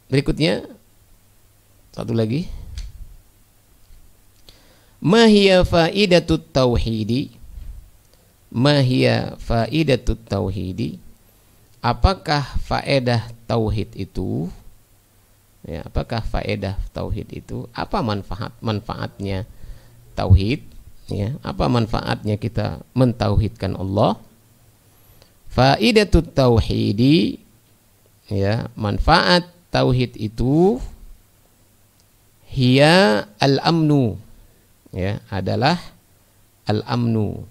Berikutnya satu lagi. Ma hiya faidatut tauhidi? Ma hiya faidatut tauhidi? Apakah faedah tauhid itu? Ya, apakah faedah tauhid itu? Apa manfaatnya tauhid? Ya, apa manfaatnya kita mentauhidkan Allah? Faidatut tauhidi, ya, manfaat tauhid itu hiya al-amnu, ya, adalah al-amnu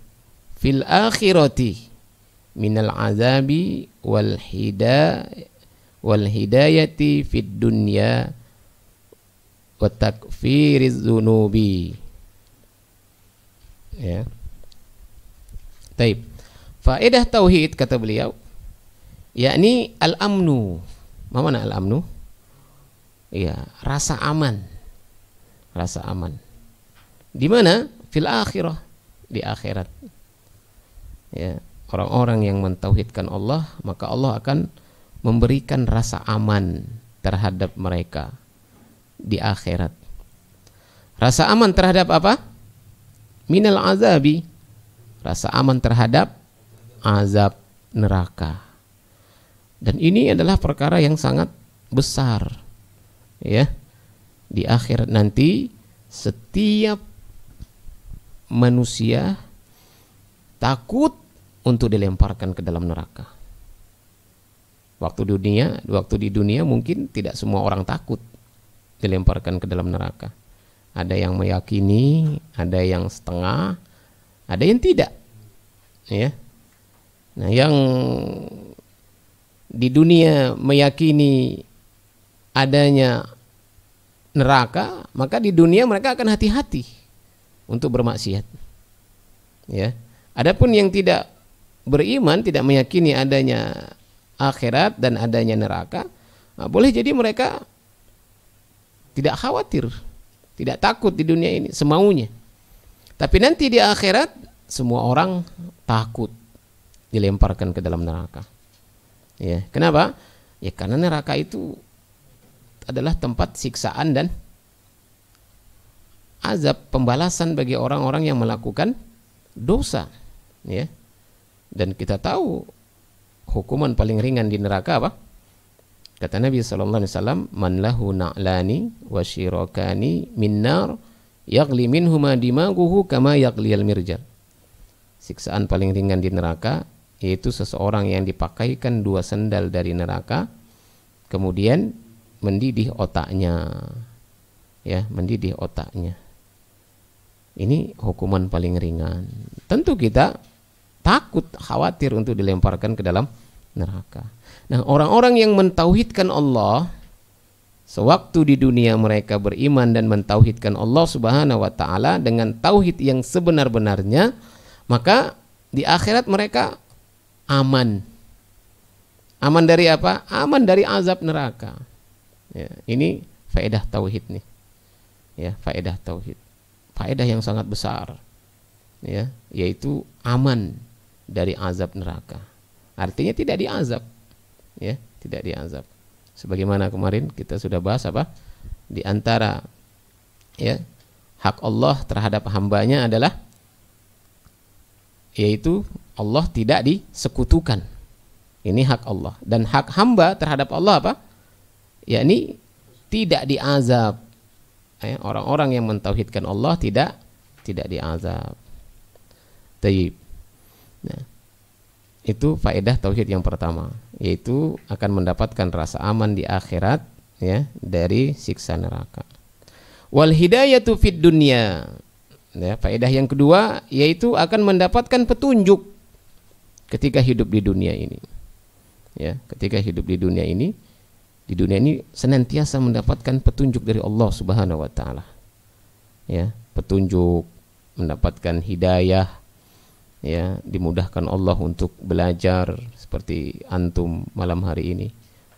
fil akhirati minal azabi wal hidayati fid dunya wa takfiriz dzunubi. Ya. Taib. Faedah tauhid, kata beliau, yakni al-amnu. Mana al-amnu? Ya, rasa aman. Rasa aman. Di mana? Fil akhirah, di akhirat. Ya, orang-orang yang mentauhidkan Allah, maka Allah akan memberikan rasa aman terhadap mereka di akhirat. Rasa aman terhadap apa? Minal azabi. Rasa aman terhadap azab neraka. Dan ini adalah perkara yang sangat besar, ya. Di akhirat nanti setiap manusia takut untuk dilemparkan ke dalam neraka. Waktu di dunia mungkin tidak semua orang takut dilemparkan ke dalam neraka. Ada yang meyakini, ada yang setengah, ada yang tidak. Ya. Nah, yang di dunia meyakini adanya neraka, maka di dunia mereka akan hati-hati untuk bermaksiat. Ya. Adapun yang tidak beriman, tidak meyakini adanya akhirat dan adanya neraka, boleh jadi mereka tidak khawatir, tidak takut di dunia ini, semaunya. Tapi nanti di akhirat semua orang takut dilemparkan ke dalam neraka. Ya, kenapa? Ya karena neraka itu adalah tempat siksaan dan azab, pembalasan bagi orang-orang yang melakukan dosa. Ya. Dan kita tahu hukuman paling ringan di neraka apa? Kata Nabi sallallahu alaihi wasallam, "Man lahu na'lani wa syirakani min nar yaghli minhuma dimaguhu kama yaghliyal mirjal." Siksaan paling ringan di neraka yaitu seseorang yang dipakaikan 2 sendal dari neraka, kemudian mendidih otaknya. Ya, mendidih otaknya. Ini hukuman paling ringan. Tentu kita takut, khawatir untuk dilemparkan ke dalam neraka. Nah, orang-orang yang mentauhidkan Allah sewaktu di dunia mereka beriman dan mentauhidkan Allah Subhanahu wa taala dengan tauhid yang sebenar-benarnya, maka di akhirat mereka aman. Aman dari apa? Aman dari azab neraka. Ya, ini faedah tauhid nih. Ya, faedah tauhid. Faedah yang sangat besar. Ya, yaitu aman dari azab neraka. Artinya tidak diazab. Ya, tidak diazab. Sebagaimana kemarin kita sudah bahas apa? Di antara ya, hak Allah terhadap hambanya adalah yaitu Allah tidak disekutukan. Ini hak Allah. Dan hak hamba terhadap Allah apa? Yakni tidak diazab. Ya, orang-orang yang mentauhidkan Allah tidak diazab. Taib. Nah, itu faedah tauhid yang pertama, yaitu akan mendapatkan rasa aman di akhirat ya dari siksa neraka. Wal hidayatu fid dunya. Ya, faedah yang kedua yaitu akan mendapatkan petunjuk ketika hidup di dunia ini. Ya, ketika hidup di dunia ini senantiasa mendapatkan petunjuk dari Allah Subhanahu wa taala. Ya, petunjuk, mendapatkan hidayah, ya, dimudahkan Allah untuk belajar seperti antum malam hari ini.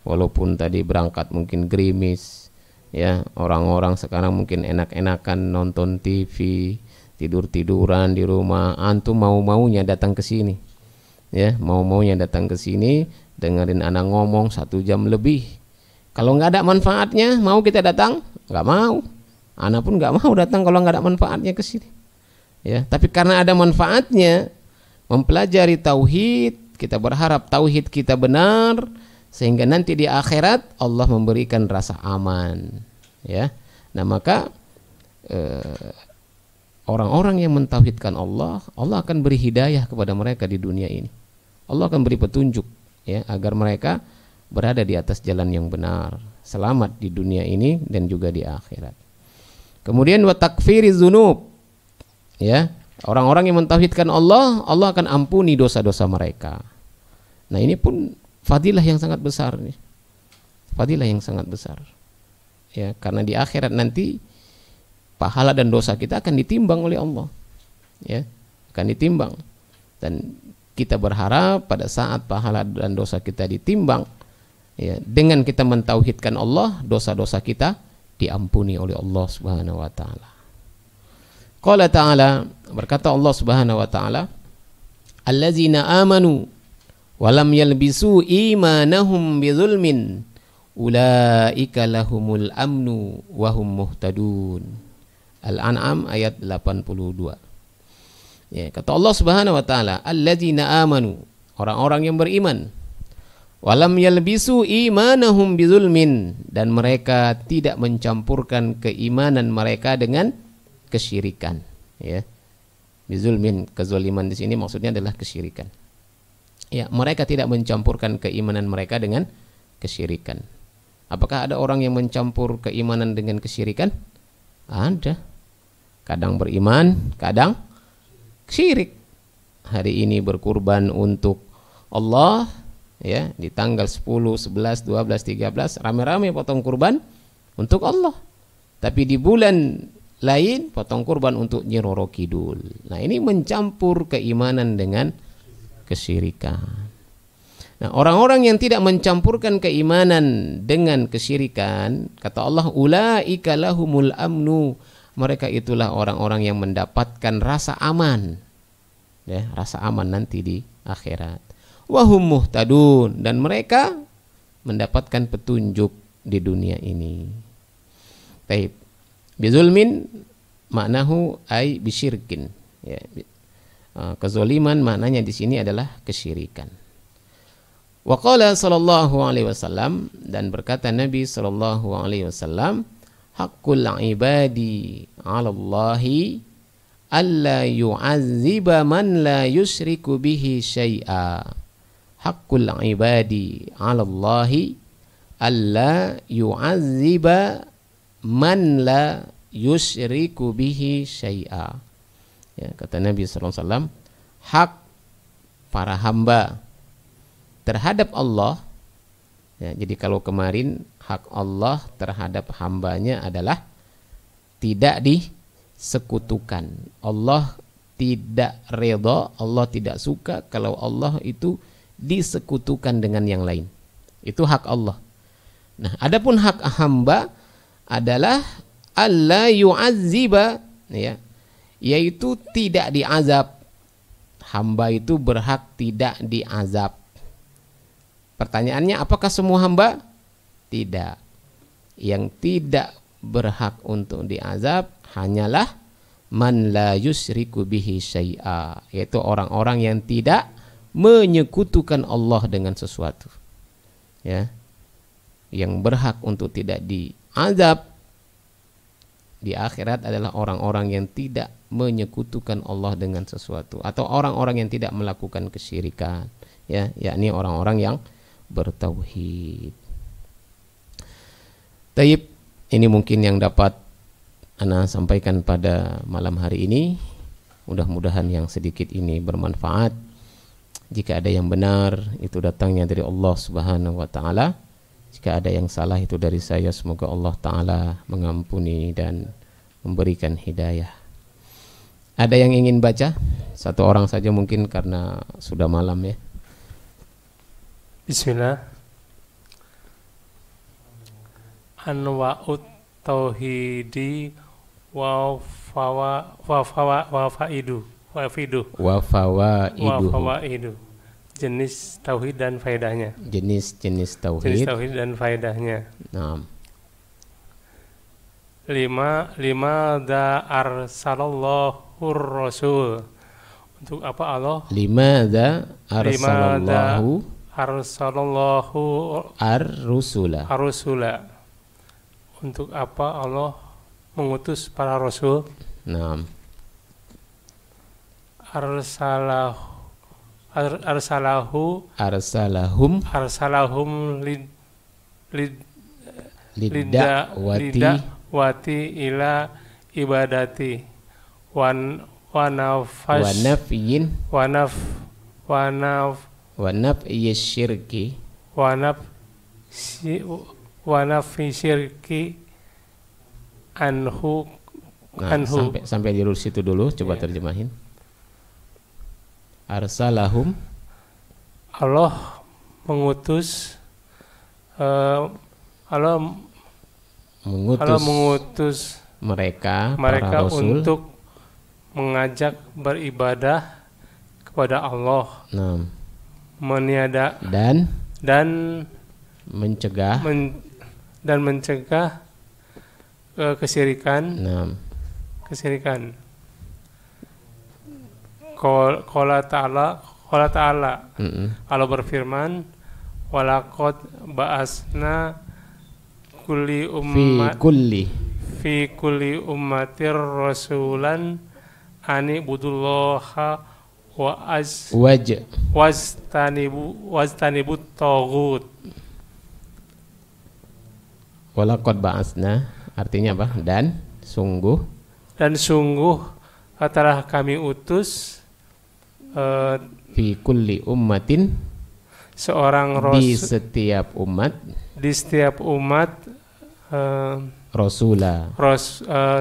Walaupun tadi berangkat mungkin gerimis, ya, orang-orang sekarang mungkin enak-enakan nonton TV, tidur-tiduran di rumah, antum mau-maunya datang ke sini. Ya, mau-maunya datang ke sini, dengerin anak ngomong 1 jam lebih. Kalau nggak ada manfaatnya, mau kita datang? Nggak mau. Anak pun nggak mau datang kalau nggak ada manfaatnya ke sini. Ya, tapi karena ada manfaatnya, mempelajari tauhid, kita berharap tauhid kita benar, sehingga nanti di akhirat Allah memberikan rasa aman. Ya, nah maka orang-orang yang mentauhidkan Allah, Allah akan beri hidayah kepada mereka di dunia ini. Allah akan beri petunjuk, ya, agar mereka berada di atas jalan yang benar, selamat di dunia ini dan juga di akhirat. Kemudian wa takfiri dzunub. Ya, orang-orang yang mentauhidkan Allah, Allah akan ampuni dosa-dosa mereka. Nah, ini pun fadilah yang sangat besar nih. Fadilah yang sangat besar. Ya, karena di akhirat nanti pahala dan dosa kita akan ditimbang oleh Allah. Ya, akan ditimbang. Dan kita berharap pada saat pahala dan dosa kita ditimbang, ya, dengan kita mentauhidkan Allah, dosa-dosa kita diampuni oleh Allah Subhanahu wa taala. Qala ta'ala, berkata Allah Subhanahu wa taala, allazina amanu wa lam yalbisu imanahum bidzulmin ulaika lahumul amnu wa hum muhtadun. Al-An'am ayat 82. Ya, kata Allah Subhanahu wa taala, allazina amanu, orang-orang yang beriman, walam yalbisu imanahum bizulmin, dan mereka tidak mencampurkan keimanan mereka dengan kesyirikan. Ya, bizulmin, kezaliman di sini maksudnya adalah kesyirikan. Ya, mereka tidak mencampurkan keimanan mereka dengan kesyirikan. Apakah ada orang yang mencampur keimanan dengan kesyirikan? Ada. Kadang beriman, kadang syirik. Hari ini berkurban untuk Allah, ya, di tanggal 10, 11, 12, 13 rame-rame potong kurban untuk Allah. Tapi di bulan lain potong kurban untuk Nyi Roro Kidul. Nah, ini mencampur keimanan dengan kesyirikan. Nah, orang-orang yang tidak mencampurkan keimanan dengan kesyirikan, kata Allah, ulaika lahumul amnu, mereka itulah orang-orang yang mendapatkan rasa aman, ya, rasa aman nanti di akhirat. Wahum muhtadun, dan mereka mendapatkan petunjuk di dunia ini. Taib. Bizulmin maknahu ay bisyirkin, ya. Kezoliman maknanya di sini adalah kesyirikan. Wa qala sallallahu alaihi wasallam, dan berkata Nabi sallallahu alaihi wasallam, haqqul ibadi 'ala Allahi alla yu'azziba man la yusyriku bihi syai'a. Haqqul ibadi 'ala Allahi alla yu'azziba man la yusyriku bihi syai'a. Ya, kata Nabi sallallahu alaihi wasallam, hak para hamba terhadap Allah, ya, jadi kalau kemarin hak Allah terhadap hambanya adalah tidak disekutukan. Allah tidak redha, Allah tidak suka kalau Allah itu disekutukan dengan yang lain. Itu hak Allah. Nah, adapun hak hamba adalah alla yu'azziba, ya, yaitu tidak diazab. Hamba itu berhak tidak diazab. Pertanyaannya, apakah semua hamba? Tidak. Yang tidak berhak untuk diazab hanyalah man la yusyriku bihi syai'a, yaitu orang-orang yang tidak menyekutukan Allah dengan sesuatu. Ya. Yang berhak untuk tidak diazab di akhirat adalah orang-orang yang tidak menyekutukan Allah dengan sesuatu, atau orang-orang yang tidak melakukan kesyirikan, ya, yakni orang-orang yang bertauhid. Taib, ini mungkin yang dapat ana sampaikan pada malam hari ini. Mudah-mudahan yang sedikit ini bermanfaat. Jika ada yang benar, itu datangnya dari Allah Subhanahu wa taala. Jika ada yang salah, itu dari saya. Semoga Allah taala mengampuni dan memberikan hidayah. Ada yang ingin baca? Satu orang saja mungkin karena sudah malam, ya. Bismillah. Anwa'ut tauhidi wa fawaidu. Jenis tauhid dan faedahnya. Jenis tauhid. Jenis tauhid dan faedahnya. Naam. 5 da arsalallahu rasul. Untuk apa Allah? 5 da arsalallahu ar-rusula. Untuk apa Allah mengutus para rasul? Naam. Arsalahum lidda'wati ila ibadati wa nafyi syirki anhu. Sampai di situ dulu, coba terjemahin. Arsalahum, Allah mengutus, Allah mengutus mereka para rasul untuk mengajak beribadah kepada Allah. Meniada dan mencegah kesyirikan. Kesyirikan. Qala ta'ala Allah berfirman, walaqad ba'asna fi kulli ummatir rasulan ani budullaha wajtanibut taghut. Walaqad ba'asna artinya apa? Dan sungguh telah kami utus fi kulli ummatin, seorang di rasul setiap umat di setiap umat rasula.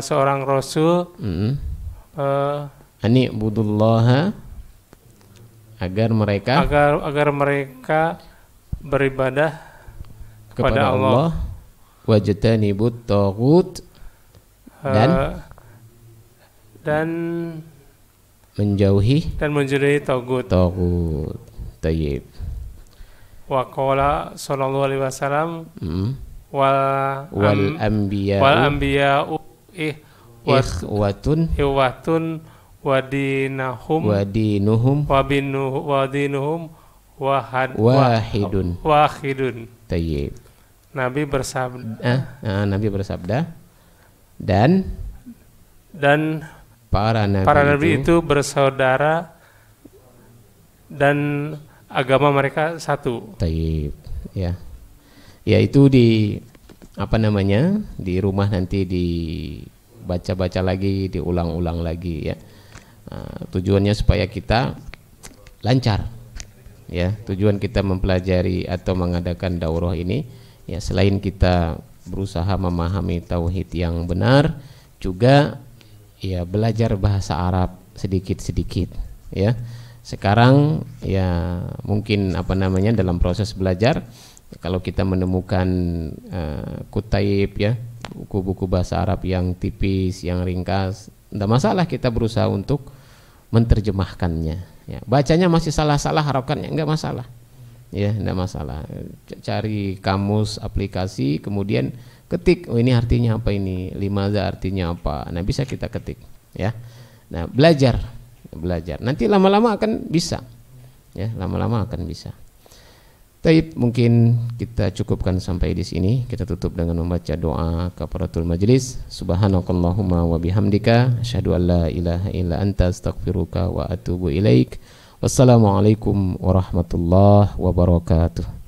seorang rasul Ani budullaha, agar mereka agar mereka beribadah kepada Allah, wajtanibut taghut, dan menjauhi tagut. taghut. Tayyib. Wa qala sallallahu alaihi wasallam Wal anbiya'u ikhwatun wadinuhum wahidun. Tayyib. Nabi bersabda dan para nabi itu bersaudara dan agama mereka satu. Tayyib. Ya. Ya, itu di di rumah nanti dibaca-baca lagi, diulang-ulang lagi ya. Tujuannya supaya kita lancar. Ya, tujuan kita mempelajari atau mengadakan daurah ini ya, selain kita berusaha memahami tauhid yang benar, juga ya belajar bahasa Arab sedikit-sedikit ya. Sekarang ya mungkin dalam proses belajar, kalau kita menemukan kutaib ya, buku-buku bahasa Arab yang tipis, yang ringkas, tidak masalah kita berusaha untuk menerjemahkannya ya. Bacanya masih salah-salah harokannya, enggak masalah ya, enggak masalah. Cari kamus aplikasi, kemudian ketik, oh ini artinya apa, ini limaza artinya apa, nah bisa kita ketik ya. Nah belajar nanti lama-lama akan bisa ya, lama-lama akan bisa. Taib, mungkin kita cukupkan sampai di sini. Kita tutup dengan membaca doa kafaratul majlis. Subhanakallahumma wa bihamdika asyhadu an la ilaha illa anta astaghfiruka wa atubu ilaik. Wassalamualaikum warahmatullahi wabarakatuh.